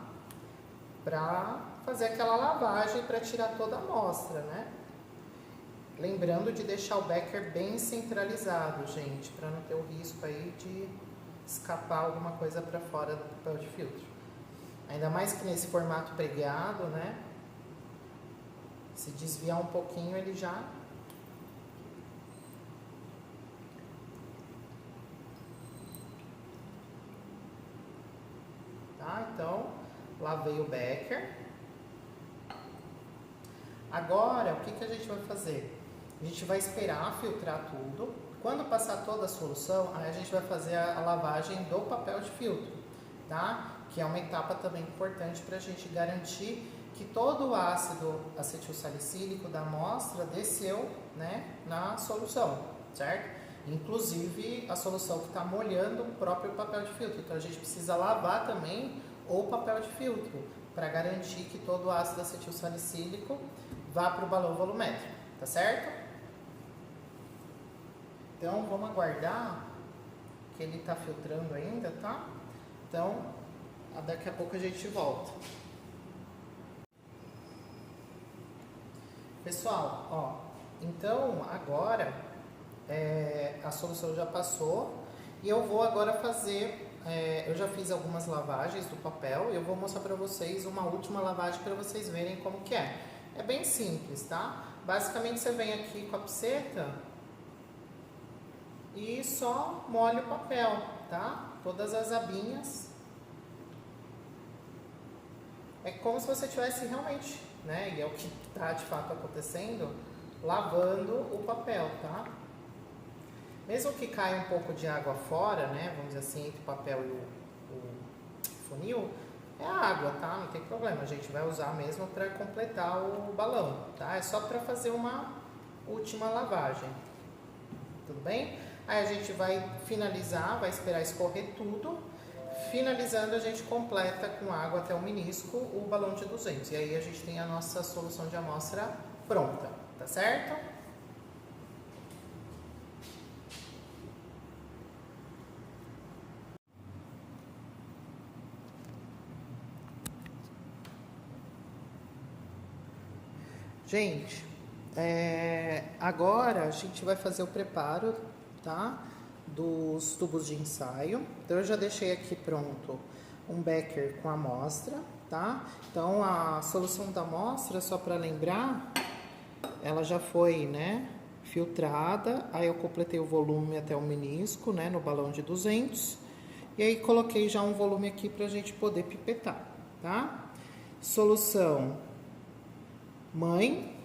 Pra fazer aquela lavagem para tirar toda a amostra, né? Lembrando de deixar o becker bem centralizado, gente, para não ter o risco aí de escapar alguma coisa para fora do papel de filtro. Ainda mais que nesse formato pregueado, né? Se desviar um pouquinho, ele já... Tá? Então, lavei o becker. Agora, o que a gente vai fazer? A gente vai esperar filtrar tudo. Quando passar toda a solução, aí a gente vai fazer a lavagem do papel de filtro, tá? Que é uma etapa também importante para a gente garantir que todo o ácido acetilsalicílico da amostra desceu, né, na solução, certo? Inclusive a solução que está molhando o próprio papel de filtro. Então a gente precisa lavar também o papel de filtro para garantir que todo o ácido acetilsalicílico vá para o balão volumétrico, tá certo? Então vamos aguardar que ele está filtrando ainda, tá? Então daqui a pouco a gente volta. Pessoal, ó, então agora a solução já passou e eu vou agora fazer, eu já fiz algumas lavagens do papel e eu vou mostrar para vocês uma última lavagem para vocês verem como que é. É bem simples, tá? Basicamente você vem aqui com a pseta e só molha o papel, tá? Todas as abinhas. É como se você tivesse realmente, né? E é o que está de fato acontecendo, lavando o papel, tá? Mesmo que caia um pouco de água fora, né? Vamos dizer assim, entre o papel e o funil, é água, tá? Não tem problema, a gente vai usar mesmo para completar o balão, tá? É só para fazer uma última lavagem, tudo bem? Aí a gente vai finalizar, vai esperar escorrer tudo. Finalizando, a gente completa com água até o menisco o balão de 200. E aí a gente tem a nossa solução de amostra pronta, tá certo? Gente, agora a gente vai fazer o preparo, tá? Dos tubos de ensaio. Então eu já deixei aqui pronto um becker com amostra, tá? Então a solução da amostra, só para lembrar, ela já foi, né, filtrada. Aí eu completei o volume até o menisco, né, no balão de 200. E aí coloquei já um volume aqui pra gente poder pipetar, tá? Solução mãe,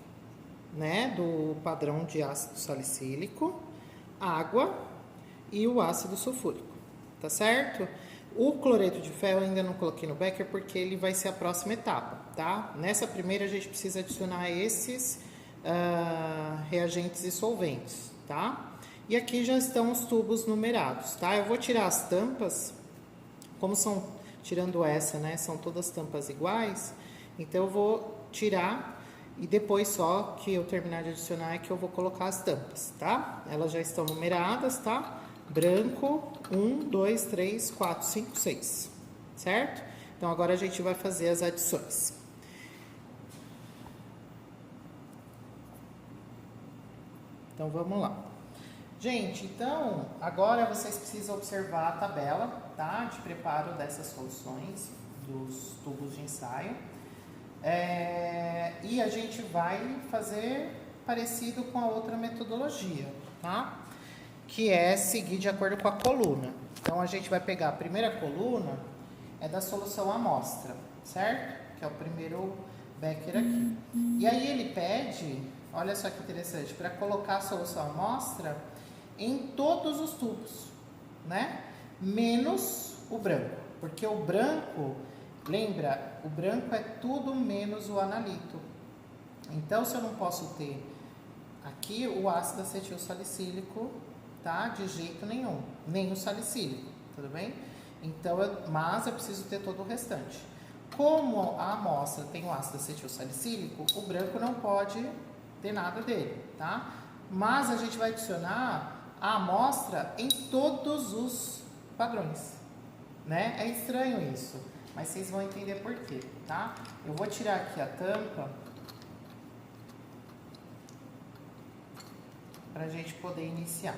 né, do padrão de ácido salicílico, água e o ácido sulfúrico, tá certo? O cloreto de ferro eu ainda não coloquei no becker porque ele vai ser a próxima etapa, tá? Nessa primeira a gente precisa adicionar esses reagentes e solventes, tá? E aqui já estão os tubos numerados, tá? Eu vou tirar as tampas, como são, tirando essa, né, são todas tampas iguais, então eu vou tirar E depois só que eu terminar de adicionar é que eu vou colocar as tampas, tá? Elas já estão numeradas, tá? Branco, 1, 2, 3, 4, 5, 6, certo? Então, agora a gente vai fazer as adições. Então, vamos lá. Gente, então, agora vocês precisam observar a tabela, tá? De preparo dessas soluções dos tubos de ensaio. E a gente vai fazer parecido com a outra metodologia, tá? Que é seguir de acordo com a coluna. Então, a gente vai pegar a primeira coluna, é da solução amostra, certo? Que é o primeiro becker aqui. E aí ele pede, olha só que interessante, para colocar a solução amostra em todos os tubos, né? Menos o branco, porque o branco, lembra, o branco é tudo menos o analito. Então, se eu não posso ter aqui o ácido acetil salicílico, tá? De jeito nenhum, nem o salicílico, tudo bem? Então, mas eu preciso ter todo o restante. Como a amostra tem o ácido acetil salicílico, o branco não pode ter nada dele, tá? Mas a gente vai adicionar a amostra em todos os padrões, né? É estranho isso, mas vocês vão entender por quê, tá? Eu vou tirar aqui a tampa para a gente poder iniciar.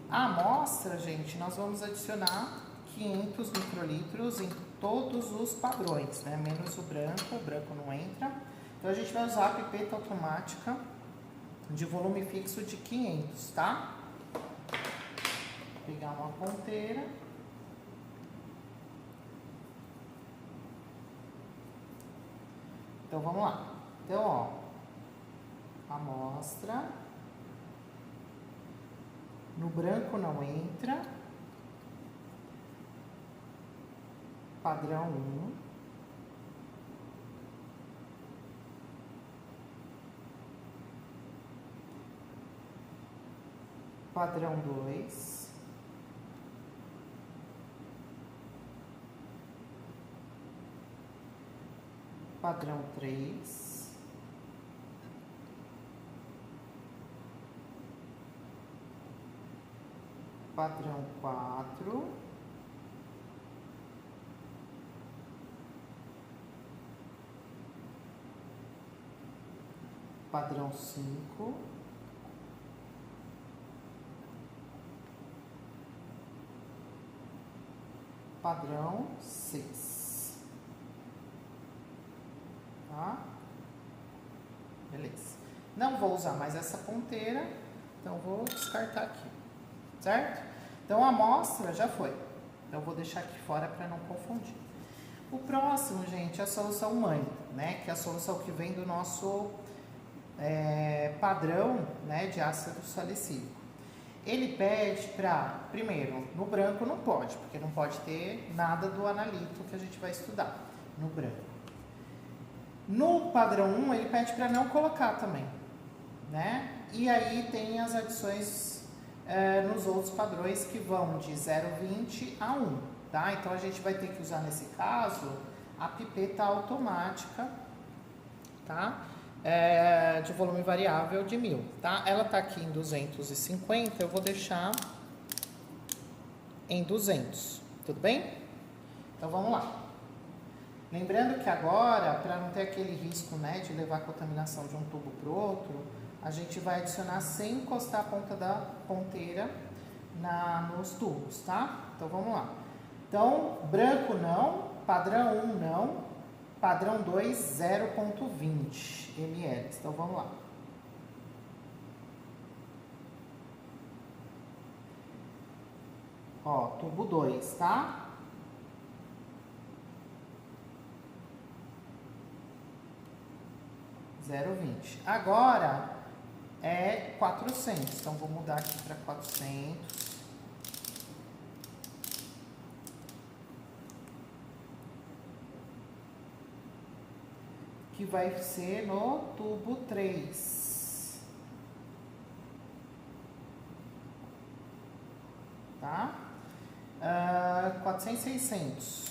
A amostra, gente, nós vamos adicionar 500 microlitros em todos os padrões, né? Menos o branco não entra. Então, a gente vai usar a pipeta automática de volume fixo de 500, tá? Vou pegar uma ponteira. Então, vamos lá. Então, ó, amostra. No branco não entra. Padrão 1. Padrão 2. Padrão 3. Padrão 4. Padrão 5. Padrão 6. Tá? Beleza. Não vou usar mais essa ponteira, então vou descartar aqui, certo? Então a amostra já foi. Então eu vou deixar aqui fora para não confundir. O próximo, gente, é a solução mãe, né? Que é a solução que vem do nosso padrão, né, de ácido salicílico. Ele pede para, primeiro, no branco não pode, porque não pode ter nada do analito que a gente vai estudar no branco. No padrão 1, ele pede para não colocar também, né? E aí tem as adições nos outros padrões que vão de 0,20 a 1, tá? Então, a gente vai ter que usar, nesse caso, a pipeta automática, tá? De volume variável de 1000, tá? Ela tá aqui em 250, eu vou deixar em 200, tudo bem? Então, vamos lá. Lembrando que agora, para não ter aquele risco, né, de levar a contaminação de um tubo para o outro, a gente vai adicionar sem encostar a ponta da ponteira nos tubos, tá? Então, vamos lá. Então, branco não, padrão 1 não, padrão 2, 0,20 ml. Então, vamos lá. Ó, tubo 2, tá? (0,20). Agora é 400. Então, vou mudar aqui para 400. Que vai ser no tubo 3. Tá? 400, 600.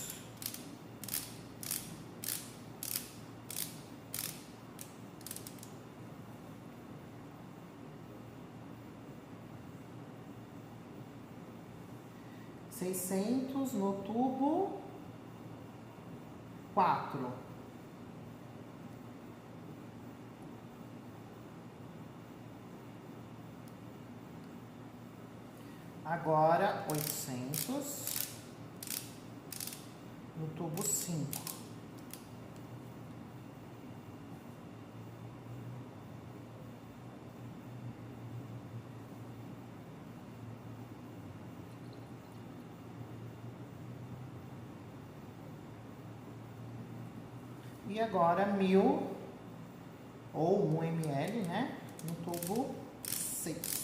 $600 no tubo 4. Agora 800 no tubo 5. E agora 1000 ou 1 ml, né? No tubo 6.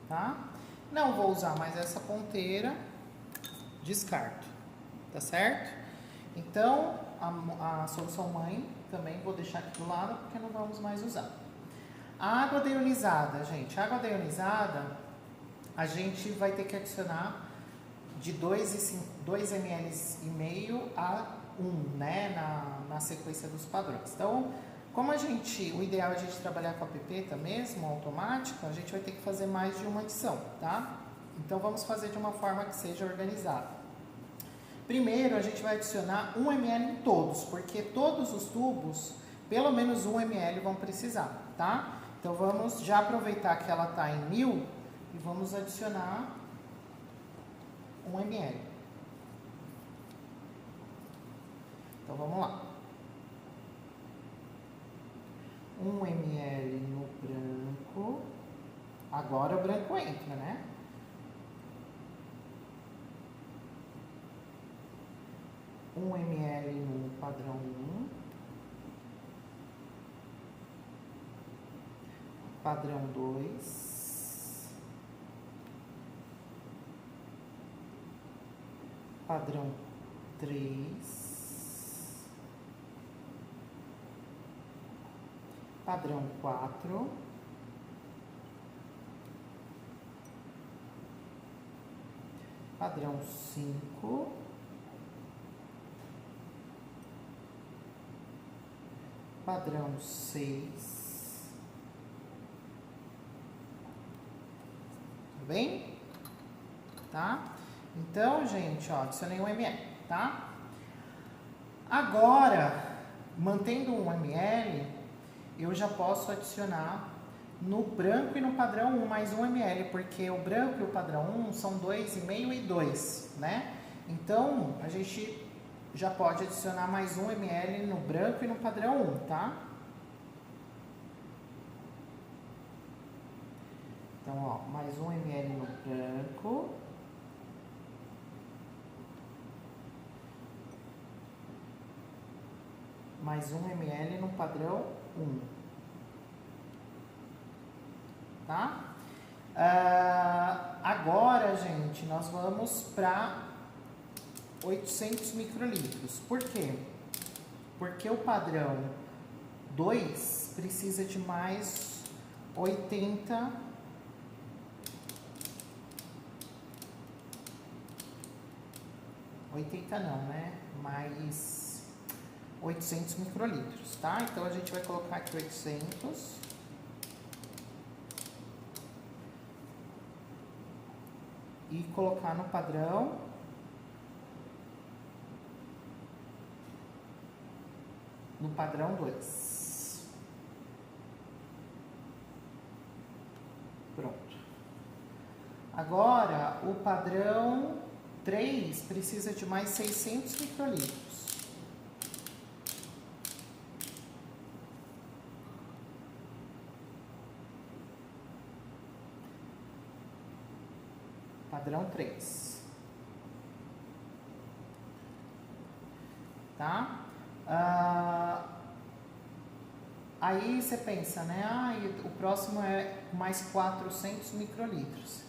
Tá? Não vou usar mais essa ponteira, descarto, tá certo? Então, a solução mãe também vou deixar aqui do lado, porque não vamos mais usar. A água deionizada, gente, a água deionizada, a gente vai ter que adicionar de 2 ml e meio a 1, né, na sequência dos padrões. Então, como o ideal é a gente trabalhar com a pipeta mesmo, automática, a gente vai ter que fazer mais de uma adição, tá? Então, vamos fazer de uma forma que seja organizada. Primeiro, a gente vai adicionar 1 ml em todos, porque todos os tubos, pelo menos 1 ml vão precisar, tá? Então, vamos já aproveitar que ela tá em 1000 e vamos adicionar 1 ml. Então, vamos lá. 1 ml no branco. Agora o branco entra, né? 1 ml no padrão 1. Padrão 2. Padrão 3. Padrão 4, padrão 5, padrão 6, tudo bem? Tá? Então, gente, ó, adicionei 1 ml, tá? Agora, mantendo 1 ml, eu já posso adicionar no branco e no padrão 1 mais 1 ml, porque o branco e o padrão 1 são 2,5 e 2, né? Então, a gente já pode adicionar mais 1 ml no branco e no padrão 1, tá? Então, ó, mais 1 ml no branco. Mais 1 ml no padrão 1. Tá? Agora, gente, nós vamos para 800 microlitros. Por quê? Porque o padrão 2 precisa de mais 80. 80 não, né? Mais 800 microlitros, tá? Então, a gente vai colocar aqui 800. E colocar no padrão. No padrão 2. Pronto. Agora, o padrão 3 precisa de mais 600 microlitros. Padrão 3. Tá? Aí você pensa, né? Ah, o próximo é mais 400 microlitros.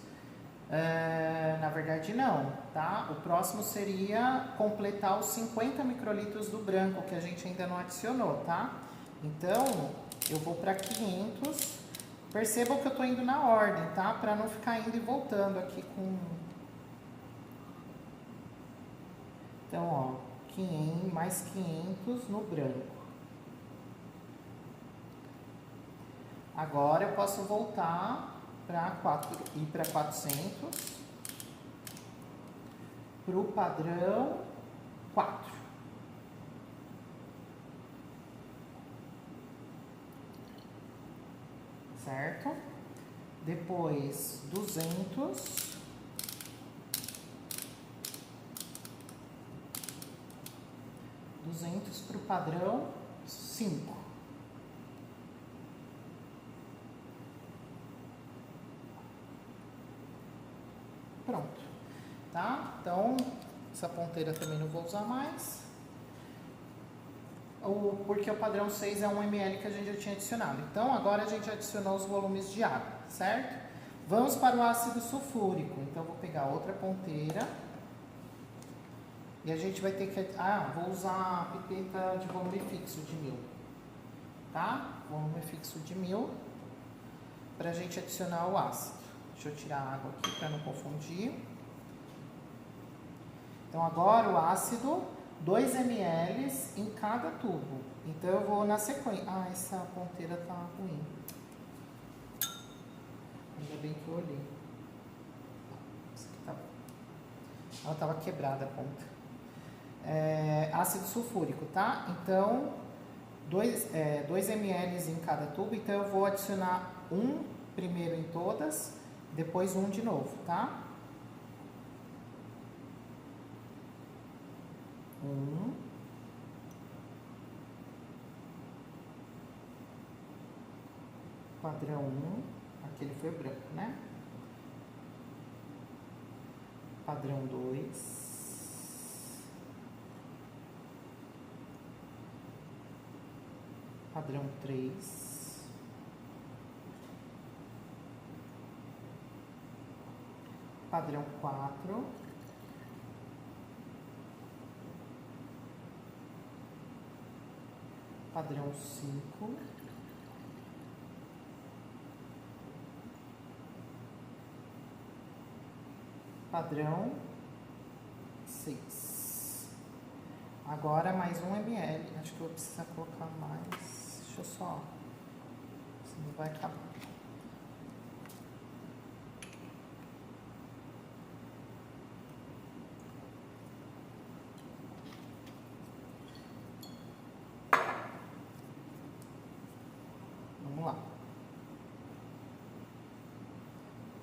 Na verdade não, tá? O próximo seria completar os 50 microlitros do branco, que a gente ainda não adicionou, tá? Então, eu vou para 500. Percebam que eu tô indo na ordem, tá? Para não ficar indo e voltando aqui com... Então, ó, 500 mais 500 no branco. Agora eu posso voltar para ir para 400 para o padrão 4. Certo? Depois 200 para o padrão 5. Pronto, tá? Então, essa ponteira também não vou usar mais. Porque o padrão 6 é 1 ml que a gente já tinha adicionado. Então, agora a gente adicionou os volumes de água, certo? Vamos para o ácido sulfúrico. Então, vou pegar outra ponteira. E a gente vai ter que... vou usar a pipeta de volume fixo de 1000. Tá? Volume fixo de 1000. Para a gente adicionar o ácido. Deixa eu tirar a água aqui para não confundir. Então, agora o ácido, 2 ml em cada tubo. Então, eu vou na sequência... essa ponteira tá ruim. Ainda bem que eu olhei. Isso aqui tá bom. Ela estava quebrada a ponta. Ácido sulfúrico, tá? Então, 2 ml em cada tubo. Então, eu vou adicionar um primeiro em todas, depois um de novo, tá? 1. Padrão 1. Aquele foi branco, né? Padrão 2. Padrão 3. Padrão 4. Padrão 5. Padrão 6. Agora mais 1 ml. Acho que eu vou precisar colocar mais. Deixa eu só... Senão vai acabar. Vamos lá.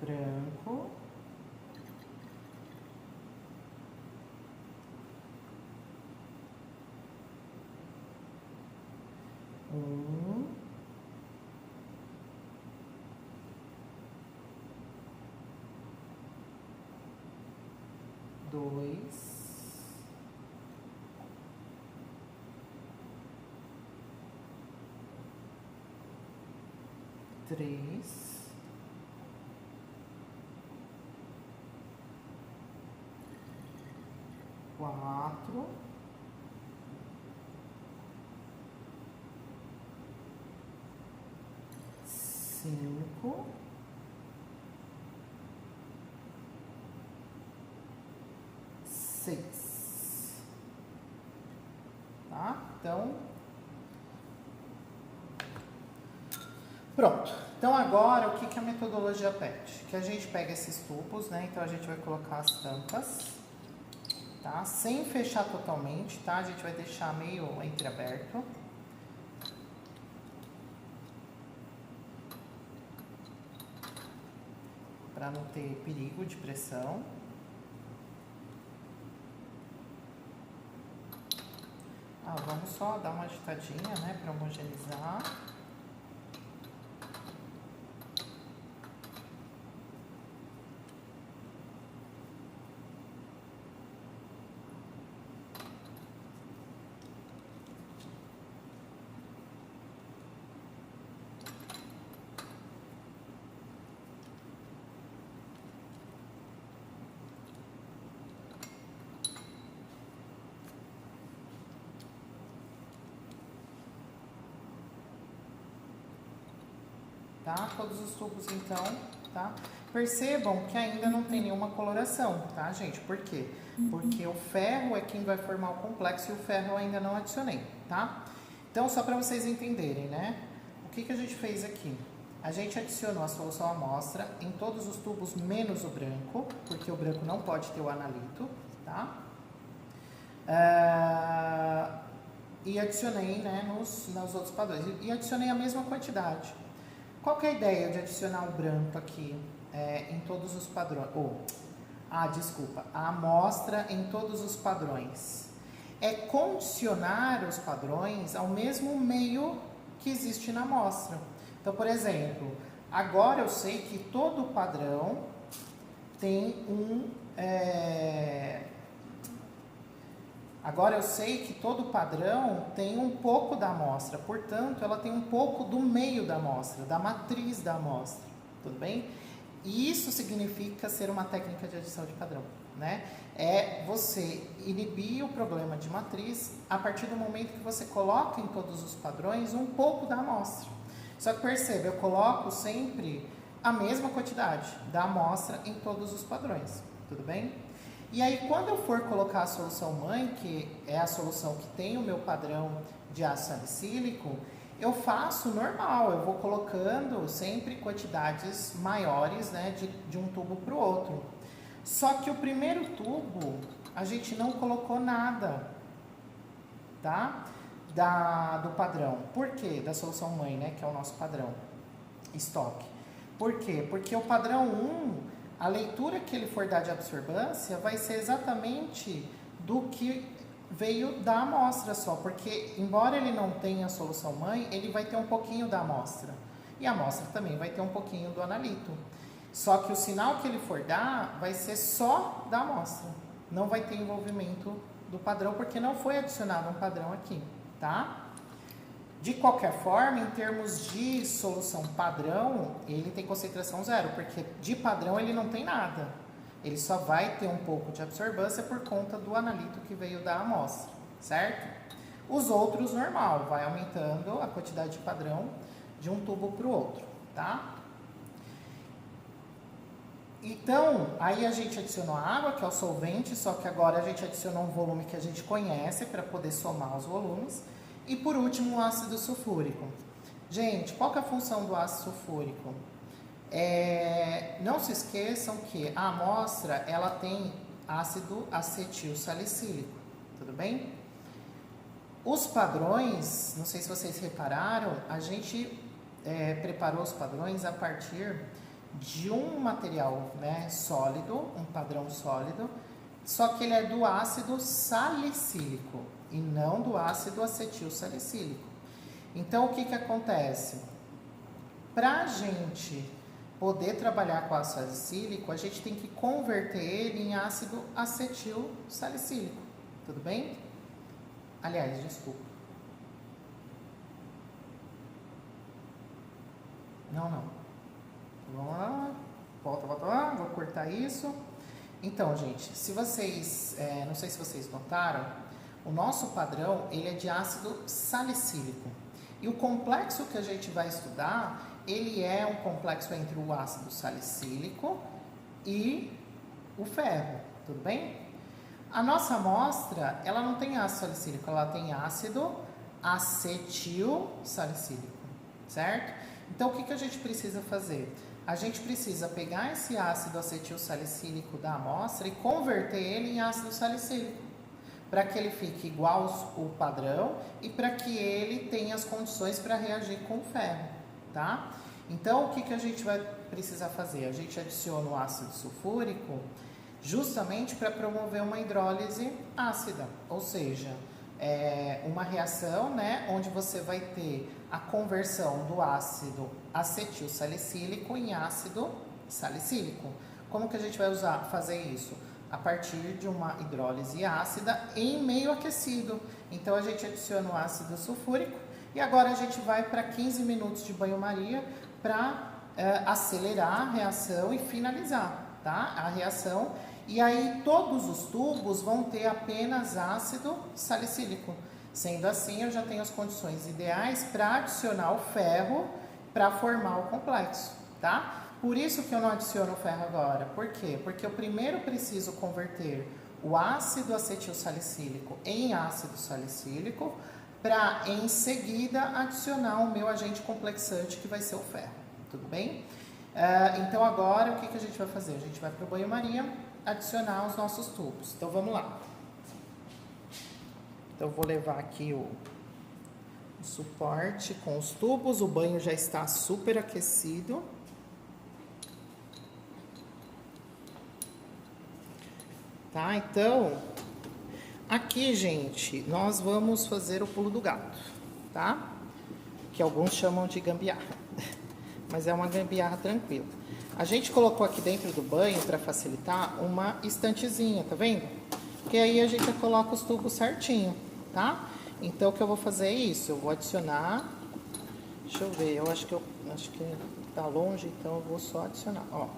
Branco. Dois, 3, 4, 5, 6. Tá? Então, pronto. Então, agora, o que a metodologia pede? Que a gente pega esses tubos, né? Então, a gente vai colocar as tampas, tá? Sem fechar totalmente, tá? A gente vai deixar meio entreaberto. Para não ter perigo de pressão. Vamos só dar uma agitadinha, né, para homogeneizar. tá? Todos os tubos, então, tá? Percebam que ainda não tem nenhuma coloração, tá, gente? Por quê? Porque o ferro é quem vai formar o complexo e o ferro eu ainda não adicionei, tá? Então, só para vocês entenderem, né? O que a gente fez aqui? A gente adicionou a solução amostra em todos os tubos, menos o branco, porque o branco não pode ter o analito, tá? E adicionei, né, nos outros padrões. E adicionei a mesma quantidade. Qual que é a ideia de adicionar o branco aqui em todos os padrões? A amostra em todos os padrões. É condicionar os padrões ao mesmo meio que existe na amostra. Então, por exemplo, agora eu sei que todo padrão tem Agora eu sei que todo padrão tem um pouco da amostra, portanto, ela tem um pouco do meio da amostra, da matriz da amostra, tudo bem? E isso significa ser uma técnica de adição de padrão, né? É você inibir o problema de matriz a partir do momento que você coloca em todos os padrões um pouco da amostra. Só que perceba, eu coloco sempre a mesma quantidade da amostra em todos os padrões, tudo bem? E aí, quando eu for colocar a solução mãe, que é a solução que tem o meu padrão de ácido salicílico, eu faço normal, eu vou colocando sempre quantidades maiores, né, de um tubo para o outro. Só que o primeiro tubo, a gente não colocou nada, tá? Do padrão. Por quê? Da solução mãe, né, que é o nosso padrão estoque. Por quê? Porque o padrão 1... a leitura que ele for dar de absorbância vai ser exatamente do que veio da amostra só, porque embora ele não tenha a solução mãe, ele vai ter um pouquinho da amostra. E a amostra também vai ter um pouquinho do analito. Só que o sinal que ele for dar vai ser só da amostra. Não vai ter envolvimento do padrão, porque não foi adicionado um padrão aqui, tá? De qualquer forma, em termos de solução padrão, ele tem concentração zero, porque de padrão ele não tem nada. Ele só vai ter um pouco de absorbância por conta do analito que veio da amostra, certo? Os outros, normal, vai aumentando a quantidade de padrão de um tubo para o outro, tá? Então, aí a gente adicionou a água, que é o solvente, só que agora a gente adicionou um volume que a gente conhece para poder somar os volumes. E por último, o ácido sulfúrico. Gente, qual que é a função do ácido sulfúrico? Não se esqueçam que a amostra, ela tem ácido acetil salicílico, tudo bem? Os padrões, não sei se vocês repararam, a gente preparou os padrões a partir de um material, né, sólido, um padrão sólido, só que ele é do ácido salicílico e não do ácido acetil salicílico. Então, o que acontece? Para a gente poder trabalhar com ácido salicílico, a gente tem que converter ele em ácido acetil salicílico, tudo bem? Aliás, desculpa. Não. Vamos lá, volta lá, vou cortar isso. Então, gente, se vocês, não sei se vocês notaram, o nosso padrão, ele é de ácido salicílico. E o complexo que a gente vai estudar, ele é um complexo entre o ácido salicílico e o ferro, tudo bem? A nossa amostra, ela não tem ácido salicílico, ela tem ácido acetil salicílico, certo? Então, o que a gente precisa fazer? A gente precisa pegar esse ácido acetil salicílico da amostra e converter ele em ácido salicílico, para que ele fique igual ao padrão e para que ele tenha as condições para reagir com o ferro, tá? Então, o que a gente vai precisar fazer? A gente adiciona o ácido sulfúrico justamente para promover uma hidrólise ácida, ou seja, uma reação, né, onde você vai ter a conversão do ácido acetil salicílico em ácido salicílico. Como que a gente vai fazer isso? A partir de uma hidrólise ácida em meio aquecido. Então, a gente adiciona o ácido sulfúrico e agora a gente vai para 15 minutos de banho-maria para acelerar a reação e finalizar, tá? A reação. E aí, todos os tubos vão ter apenas ácido salicílico. Sendo assim, eu já tenho as condições ideais para adicionar o ferro para formar o complexo, tá? Por isso que eu não adiciono ferro agora. Por quê? Porque eu primeiro preciso converter o ácido acetil salicílico em ácido salicílico para em seguida adicionar o meu agente complexante que vai ser o ferro, tudo bem? Então agora o que a gente vai fazer? A gente vai para o banho-maria adicionar os nossos tubos. Então vamos lá. Então eu vou levar aqui o suporte com os tubos, o banho já está super aquecido. Tá, então, aqui, gente, nós vamos fazer o pulo do gato, tá? Que alguns chamam de gambiarra, mas é uma gambiarra tranquila. A gente colocou aqui dentro do banho, para facilitar, uma estantezinha, tá vendo? Que aí a gente coloca os tubos certinho, tá? Então, o que eu vou fazer é isso, eu vou adicionar, deixa eu ver, eu acho que tá longe, então eu vou só adicionar, ó,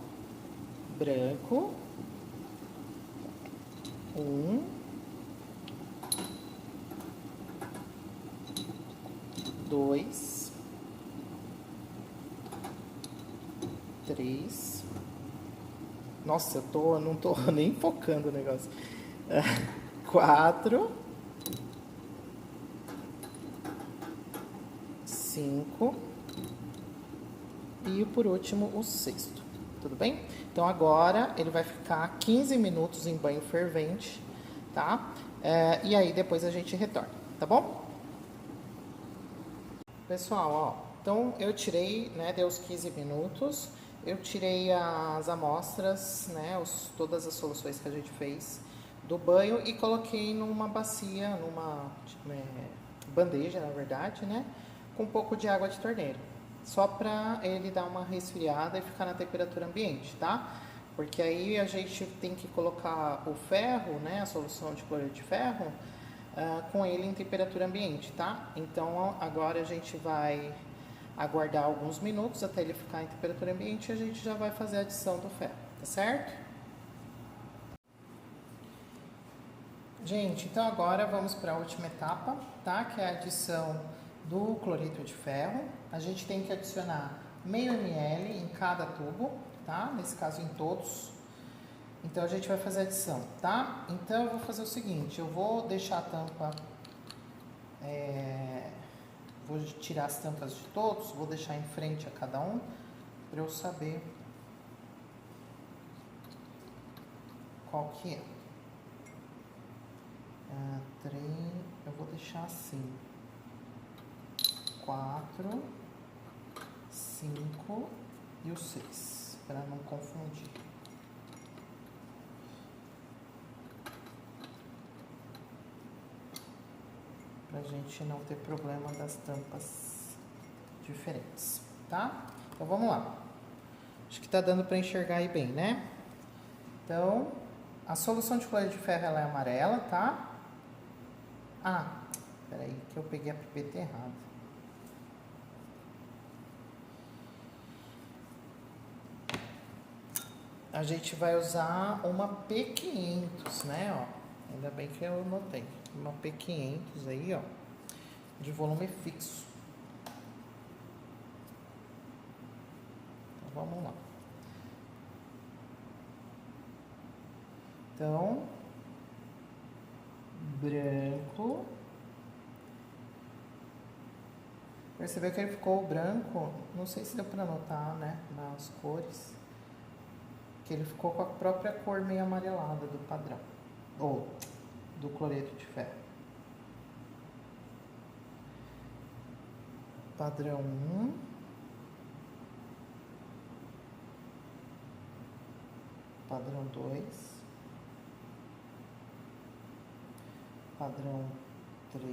branco, 1, 2, 3, nossa, eu não tô nem focando o negócio, 4, 5 e por último o sexto, tudo bem? Então agora ele vai ficar 15 minutos em banho fervente, tá? E aí depois a gente retorna, tá bom? Pessoal, ó, então eu tirei, né, deu os 15 minutos, eu tirei as amostras, né, todas as soluções que a gente fez do banho e coloquei numa bacia, numa bandeja, na verdade, né, com um pouco de água de torneira. Só para ele dar uma resfriada e ficar na temperatura ambiente, tá? Porque aí a gente tem que colocar o ferro, né, a solução de cloreto de ferro, com ele em temperatura ambiente, tá? Então agora a gente vai aguardar alguns minutos até ele ficar em temperatura ambiente e a gente já vai fazer a adição do ferro, tá certo? Gente, então agora vamos para a última etapa, tá? Que é a adição do cloreto de ferro. A gente tem que adicionar meio ml em cada tubo, tá? Nesse caso em todos. Então a gente vai fazer a adição, tá? Então eu vou fazer o seguinte, eu vou deixar a tampa, vou tirar as tampas de todos, vou deixar em frente a cada um, para eu saber qual que é. 3, eu vou deixar assim, 4, 5 e o 6, para não confundir. Pra gente não ter problema das tampas diferentes, tá? Então vamos lá. Acho que tá dando para enxergar aí bem, né? Então, a solução de cloreto de ferro ela é amarela, tá? Ah, peraí, que eu peguei a pipeta errada. A gente vai usar uma P500, né, ó. Ainda bem que eu notei. Uma P500 aí, ó, de volume fixo. Então, vamos lá. Então, branco. Percebeu que ele ficou branco? Não sei se deu para notar, né, nas cores. Que ele ficou com a própria cor meio amarelada do padrão. Ou do cloreto de ferro. Padrão 1. Padrão 2. Padrão 3.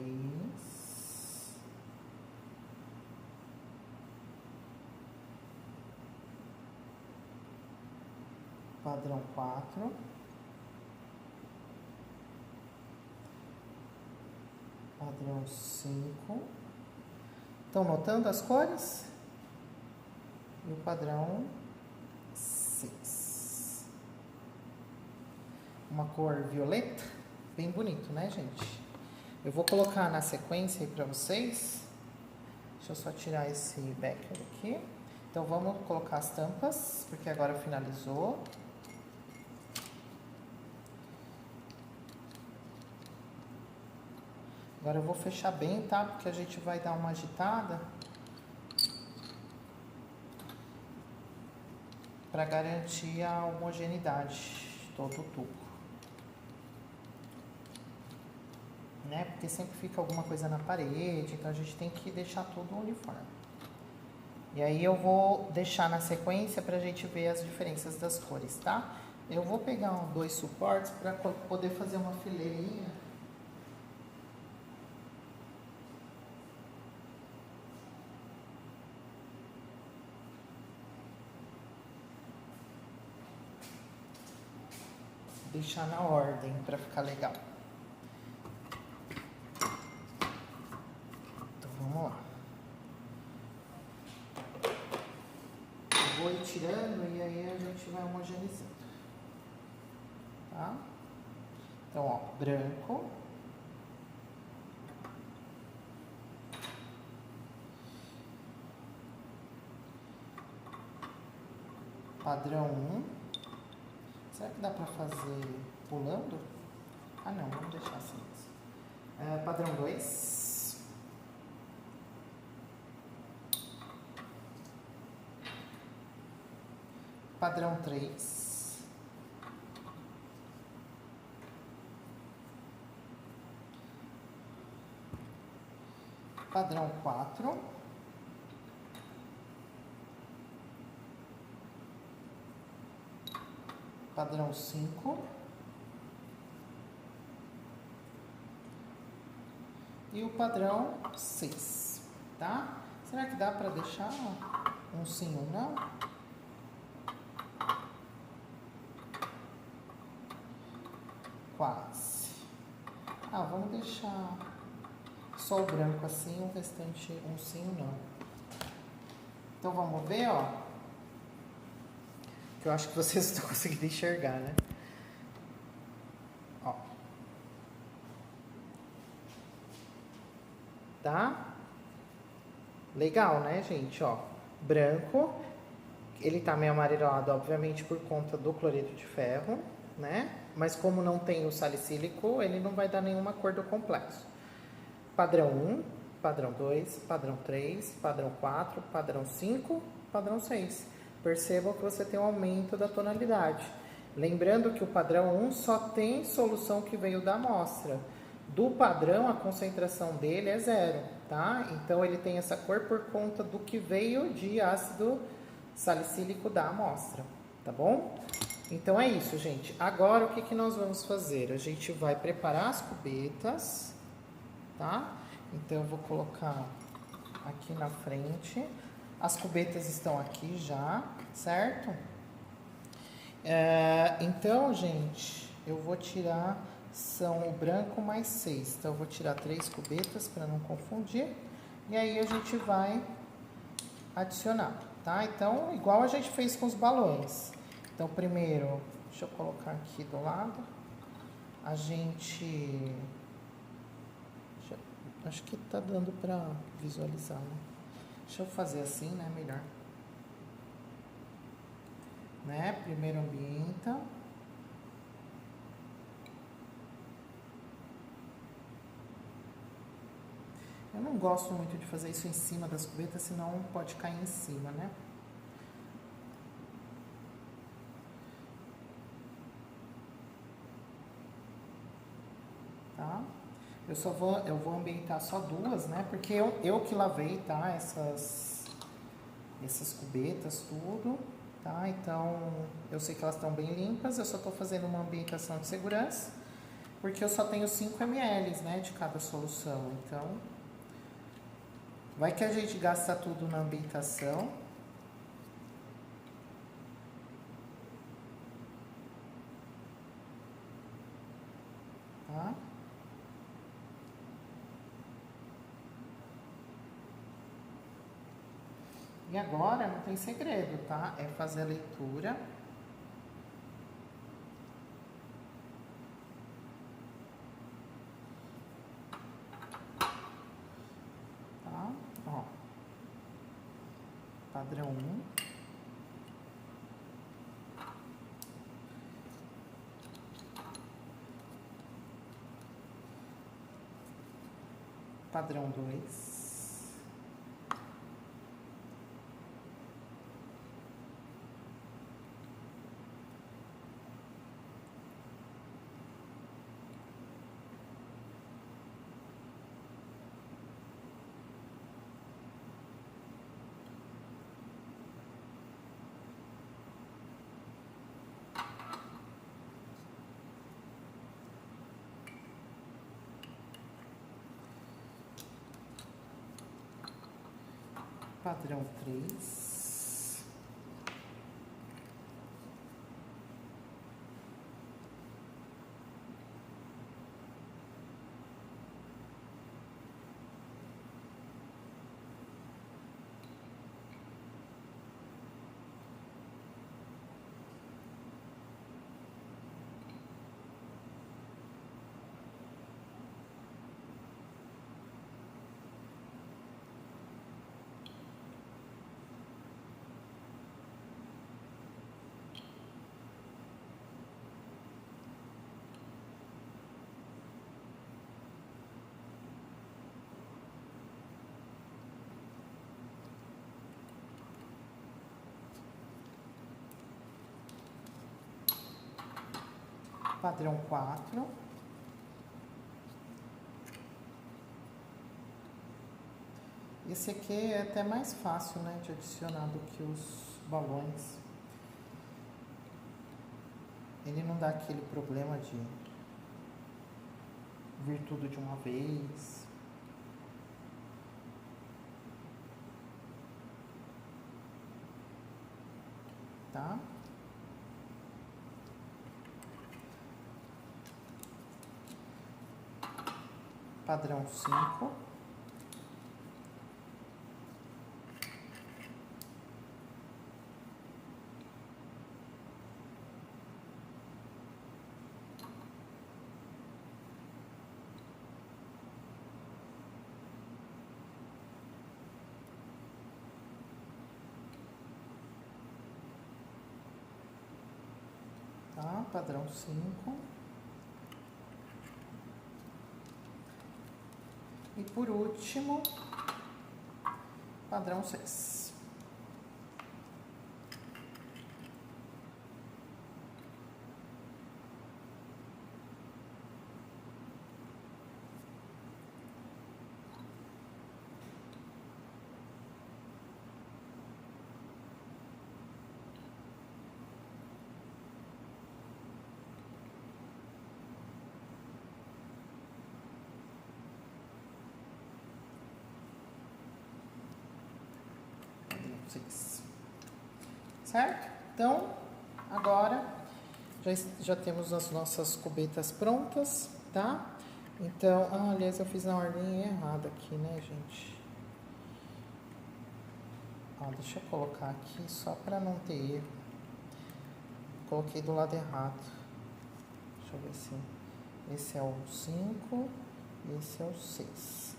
Padrão 4. Padrão 5. Estão notando as cores? E o padrão 6. Uma cor violeta. Bem bonito, né, gente? Eu vou colocar na sequência aí pra vocês. Deixa eu só tirar esse becker aqui. Então, vamos colocar as tampas, porque agora finalizou. Agora eu vou fechar bem, tá? Porque a gente vai dar uma agitada para garantir a homogeneidade todo o tubo, né? Porque sempre fica alguma coisa na parede, então a gente tem que deixar tudo uniforme. E aí eu vou deixar na sequência pra gente ver as diferenças das cores, tá? Eu vou pegar dois suportes para poder fazer uma fileirinha. Deixar na ordem para ficar legal. Então vamos lá. Eu vou ir tirando e aí a gente vai homogeneizando. Tá? Então, ó, branco. Padrão 1. Será que dá pra fazer pulando? Ah, não, vamos deixar assim mesmo. Padrão 2. Padrão 3. Padrão 4. Padrão 5. E o padrão 6, tá? Será que dá pra deixar um sim ou não? Quase. Ah, vamos deixar só o branco assim, o restante um sim ou não. Então vamos ver, ó. Que eu acho que vocês estão conseguindo enxergar, né? Ó. Tá? Legal, né, gente? Ó, branco. Ele tá meio amarelado, obviamente, por conta do cloreto de ferro, né? Mas como não tem o salicílico, ele não vai dar nenhuma cor do complexo. Padrão 1, padrão 2, padrão 3, padrão 4, padrão 5, padrão 6. Percebam que você tem um aumento da tonalidade. Lembrando que o padrão 1 só tem solução que veio da amostra. Do padrão, a concentração dele é 0, tá? Então, ele tem essa cor por conta do que veio de ácido salicílico da amostra, tá bom? Então, é isso, gente. Agora, o que nós vamos fazer? A gente vai preparar as cubetas, tá? Então, eu vou colocar aqui na frente. As cubetas estão aqui já, certo? Então, gente, eu vou tirar, são o branco mais 6. Então, eu vou tirar 3 cubetas para não confundir. E aí, a gente vai adicionar, tá? Então, igual a gente fez com os balões. Então, primeiro, deixa eu colocar aqui do lado. A gente... Acho que tá dando para visualizar, né? Deixa eu fazer assim, né? Melhor. Né? Primeiro ambienta. Eu não gosto muito de fazer isso em cima das cubetas, senão pode cair em cima, né? Tá? Eu vou ambientar só 2, né? Porque eu que lavei, tá? Essas cubetas, tudo, tá? Então, eu sei que elas estão bem limpas, eu só tô fazendo uma ambientação de segurança, porque eu só tenho 5 ml, né, de cada solução. Então, vai que a gente gasta tudo na ambientação. Tá? E agora não tem segredo, tá? É fazer a leitura. Tá? Ó. padrão 1. Padrão 2. Padrão 3. Padrão 4. Esse aqui é até mais fácil, né, de adicionar do que os balões. Ele não dá aquele problema de vir tudo de uma vez. Tá? Padrão 5. Tá? Padrão 5. E por último, padrão 6. Certo? Então, agora já temos as nossas cubetas prontas, tá? Então, aliás, eu fiz na ordem errada aqui, né, gente? Ó, deixa eu colocar aqui só pra não ter erro. Coloquei do lado errado. Deixa eu ver se... Esse é o 5 e esse é o 6.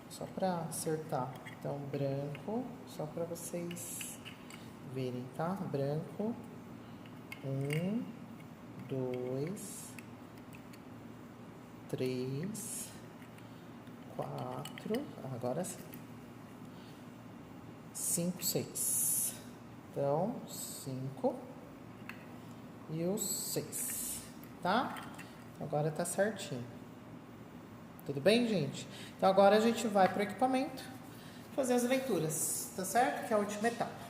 Só pra acertar. Então, branco, só pra vocês verem, tá? Branco, 1, 2, 3, 4, agora sim, 5, 6. Então, 5 e o 6, tá? Agora tá certinho. Tudo bem, gente? Então, agora a gente vai pro equipamento fazer as leituras, tá certo? Que é a última etapa.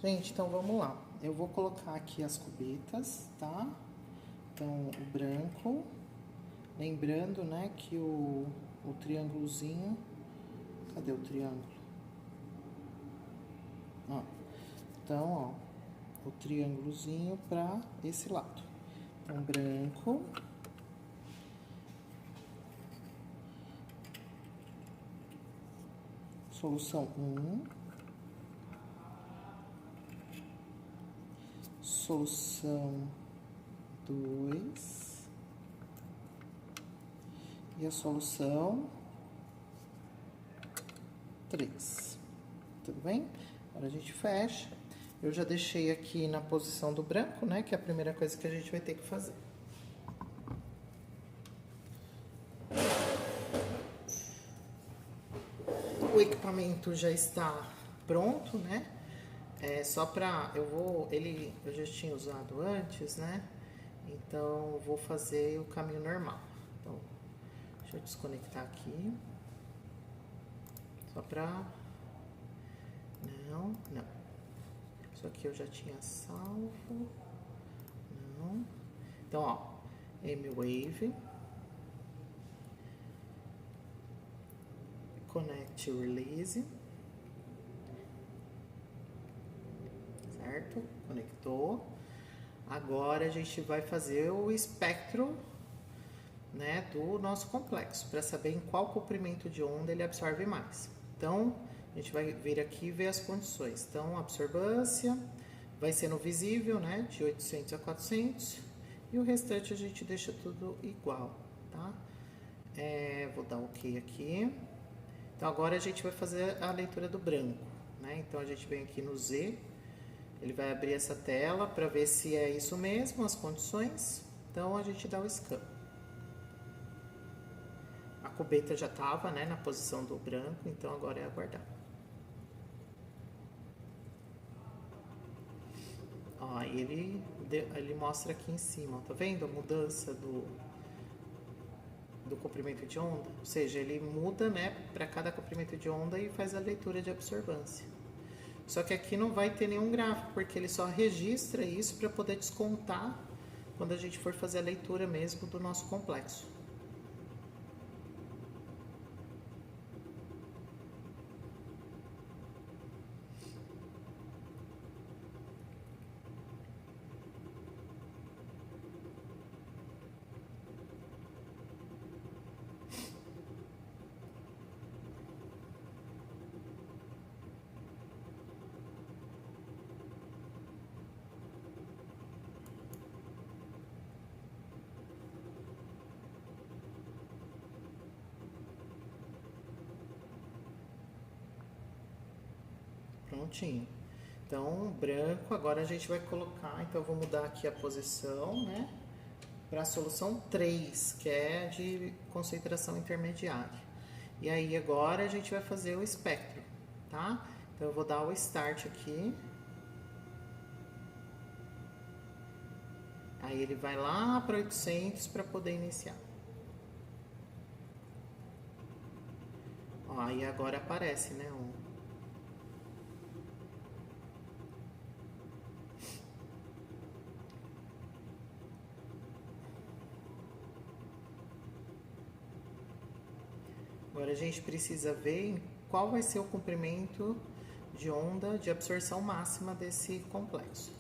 Gente, então vamos lá. Eu vou colocar aqui as cubetas, tá? Então, o branco. Lembrando, né, que o triângulozinho... Cadê o triângulo? Ó. Então, ó, o triângulozinho pra esse lado. Então, branco. Solução 1. Solução 2 e a solução 3. tudo bem? Agora a gente fecha. Eu já deixei aqui na posição do branco, né? Que é a primeira coisa que a gente vai ter que fazer. O equipamento já está pronto, né? É só pra... eu já tinha usado antes, né? Então, eu vou fazer o caminho normal. Então, deixa eu desconectar aqui. Só pra... Não. Isso aqui eu já tinha salvo. Não. Então, ó. M-Wave. Connect Release. Certo? Conectou. Agora a gente vai fazer o espectro, né, do nosso complexo, para saber em qual comprimento de onda ele absorve mais. Então, a gente vai vir aqui e ver as condições. Então, a absorbância vai ser no visível, né, de 800 a 400, e o restante a gente deixa tudo igual, tá? Vou dar OK aqui. Então, agora a gente vai fazer a leitura do branco, né? Então, a gente vem aqui no Z, ele vai abrir essa tela para ver se é isso mesmo, as condições. Então, a gente dá o scan. A cubeta já estava, né, na posição do branco, então agora é aguardar. Ó, ele mostra aqui em cima, tá vendo a mudança do comprimento de onda? Ou seja, ele muda, né, para cada comprimento de onda e faz a leitura de absorvância. Só que aqui não vai ter nenhum gráfico, porque ele só registra isso para poder descontar quando a gente for fazer a leitura mesmo do nosso complexo. Prontinho. Então, branco, agora a gente vai colocar, então eu vou mudar aqui a posição, né, para a solução 3, que é de concentração intermediária. E aí agora a gente vai fazer o espectro, tá? Então eu vou dar o start aqui. Aí ele vai lá para 800 para poder iniciar. Ó, aí agora aparece, né, Agora a gente precisa ver qual vai ser o comprimento de onda de absorção máxima desse complexo.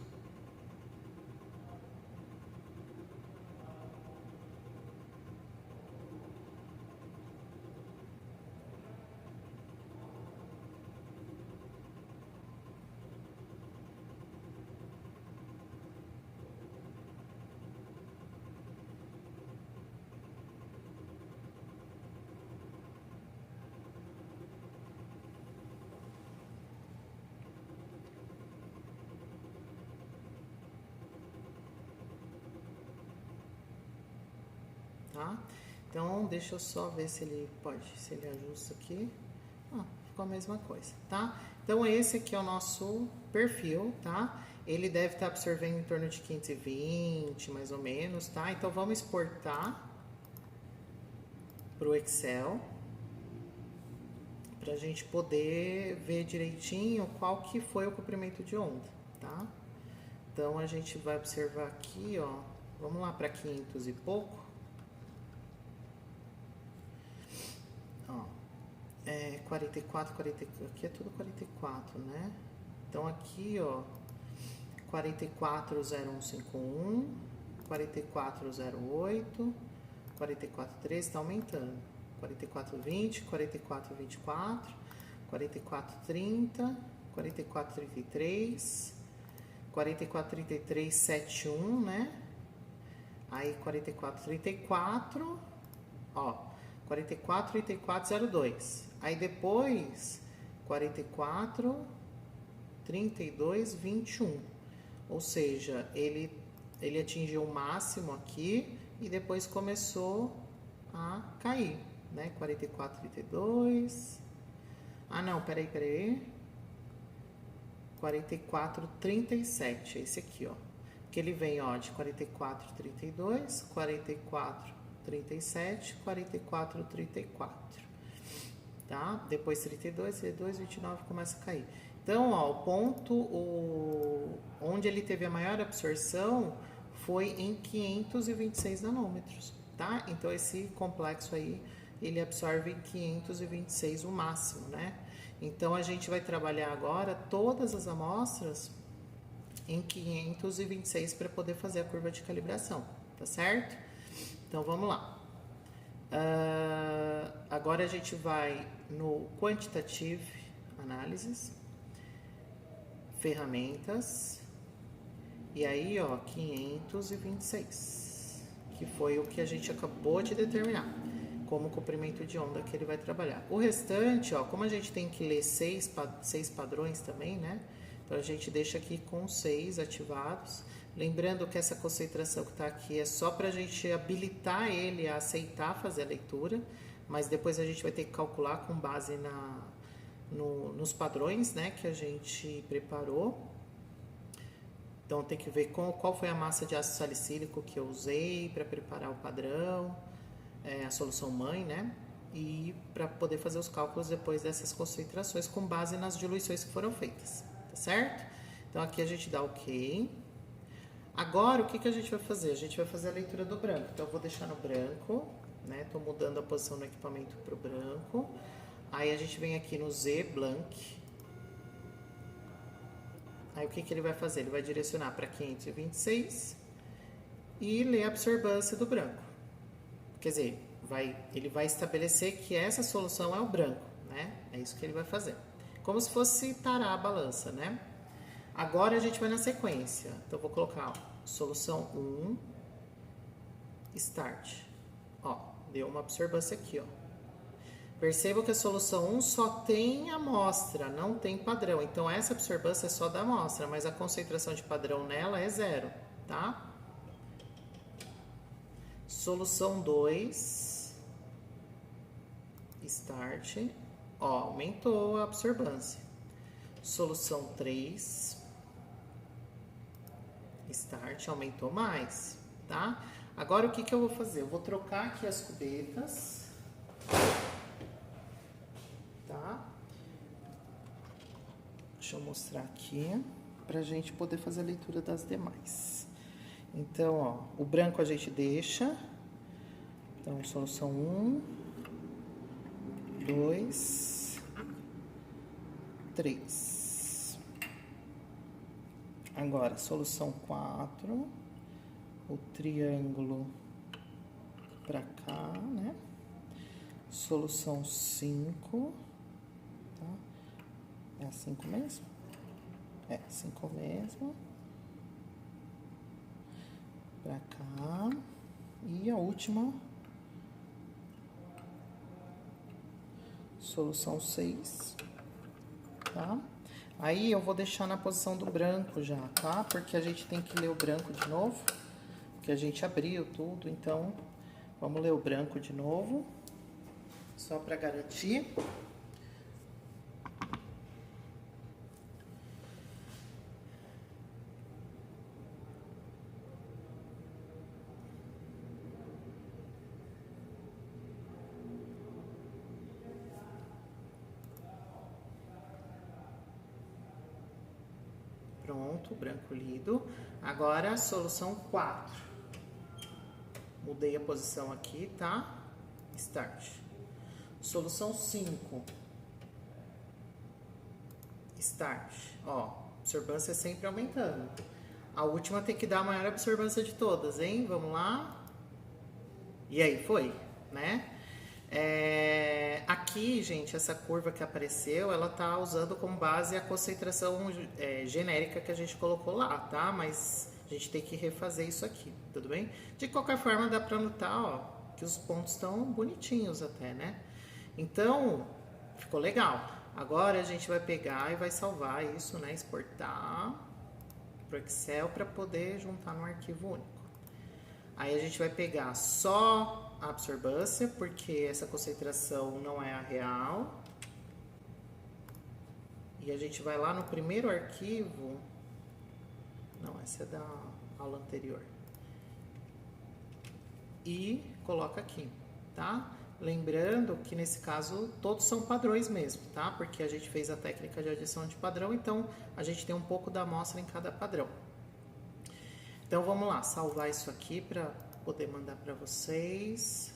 Tá? Então, deixa eu só ver se ele ajusta aqui. Ficou a mesma coisa, tá? Então, esse aqui é o nosso perfil, tá? Ele deve estar absorvendo em torno de 520, mais ou menos, tá? Então, vamos exportar para o Excel, para a gente poder ver direitinho qual que foi o comprimento de onda, tá? Então, a gente vai observar aqui, ó, vamos lá para 500 e pouco. 44, aqui é tudo 44, né? Então aqui, ó, 440151, 4408, 4413, tá aumentando. 4420, 4424, 4430, 4433, 443371, né? Aí 4434, ó, 443402. Aí depois 44, 32, 21. Ou seja, ele atingiu o máximo aqui e depois começou a cair, né? 44, 32. Ah, não, peraí. 44, 37, esse aqui, ó. Que ele vem, ó, de 44, 32, 44, 37, 44, 34. Tá? Depois 32, 32, 29 começa a cair. Então, ó, o ponto onde ele teve a maior absorção foi em 526 nanômetros, tá? Então, esse complexo aí, ele absorve em 526 o máximo, né? Então, a gente vai trabalhar agora todas as amostras em 526 para poder fazer a curva de calibração, tá certo? Então, vamos lá. Agora a gente vai no Quantitative Analysis, ferramentas, e aí, ó, 526, que foi o que a gente acabou de determinar como comprimento de onda que ele vai trabalhar. O restante, ó, como a gente tem que ler seis padrões também, né? Então, a gente deixa aqui com 6 ativados. Lembrando que essa concentração que está aqui é só para a gente habilitar ele a aceitar fazer a leitura, mas depois a gente vai ter que calcular com base nos padrões, né, que a gente preparou. Então, tem que ver qual foi a massa de ácido salicílico que eu usei para preparar o padrão, a solução mãe, né? E para poder fazer os cálculos depois dessas concentrações com base nas diluições que foram feitas, tá certo? Então, aqui a gente dá OK. Agora, o que a gente vai fazer? A gente vai fazer a leitura do branco. Então, eu vou deixar no branco, né? Tô mudando a posição do equipamento pro branco. Aí, a gente vem aqui no Z Blank. Aí, o que ele vai fazer? Ele vai direcionar para 526 e ler a absorbância do branco. Quer dizer, ele vai estabelecer que essa solução é o branco, né? É isso que ele vai fazer. Como se fosse tarar a balança, né? Agora a gente vai na sequência. Então, eu vou colocar, ó, solução 1, start. Ó, deu uma absorbância aqui, ó. Perceba que a solução 1 só tem amostra, não tem padrão. Então, essa absorbância é só da amostra, mas a concentração de padrão nela é 0, tá? Solução 2, start. Ó, aumentou a absorbância. Solução 3, start, aumentou mais, tá? Agora, o que eu vou fazer? Eu vou trocar aqui as cubetas, tá? Deixa eu mostrar aqui, pra gente poder fazer a leitura das demais. Então, ó, o branco a gente deixa. Então, solução 1, 2, 3. Agora, solução 4, o triângulo pra cá, né? Solução 5, tá? É 5 mesmo? É 5 mesmo. Pra cá. E a última, solução 6, tá? Aí eu vou deixar na posição do branco já, tá? Porque a gente tem que ler o branco de novo, porque a gente abriu tudo, então vamos ler o branco de novo, só para garantir. Pronto, branco lido. Agora, solução 4. Mudei a posição aqui, tá? Start. Solução 5. Start. Ó, absorbância sempre aumentando. A última tem que dar a maior absorbância de todas, hein? Vamos lá. E aí, foi, né? Aqui, gente, essa curva que apareceu, ela tá usando como base a concentração genérica que a gente colocou lá, tá? Mas a gente tem que refazer isso aqui, tudo bem? De qualquer forma, dá pra notar, ó, que os pontos estão bonitinhos até, né? Então, ficou legal. Agora a gente vai pegar e vai salvar isso, né? Exportar para o Excel para poder juntar no arquivo único. Aí a gente vai pegar só a absorbância, porque essa concentração não é a real. E a gente vai lá no primeiro arquivo. Não, essa é da aula anterior. E coloca aqui, tá? Lembrando que nesse caso todos são padrões mesmo, tá? Porque a gente fez a técnica de adição de padrão, então a gente tem um pouco da amostra em cada padrão. Então vamos lá, salvar isso aqui para poder mandar para vocês.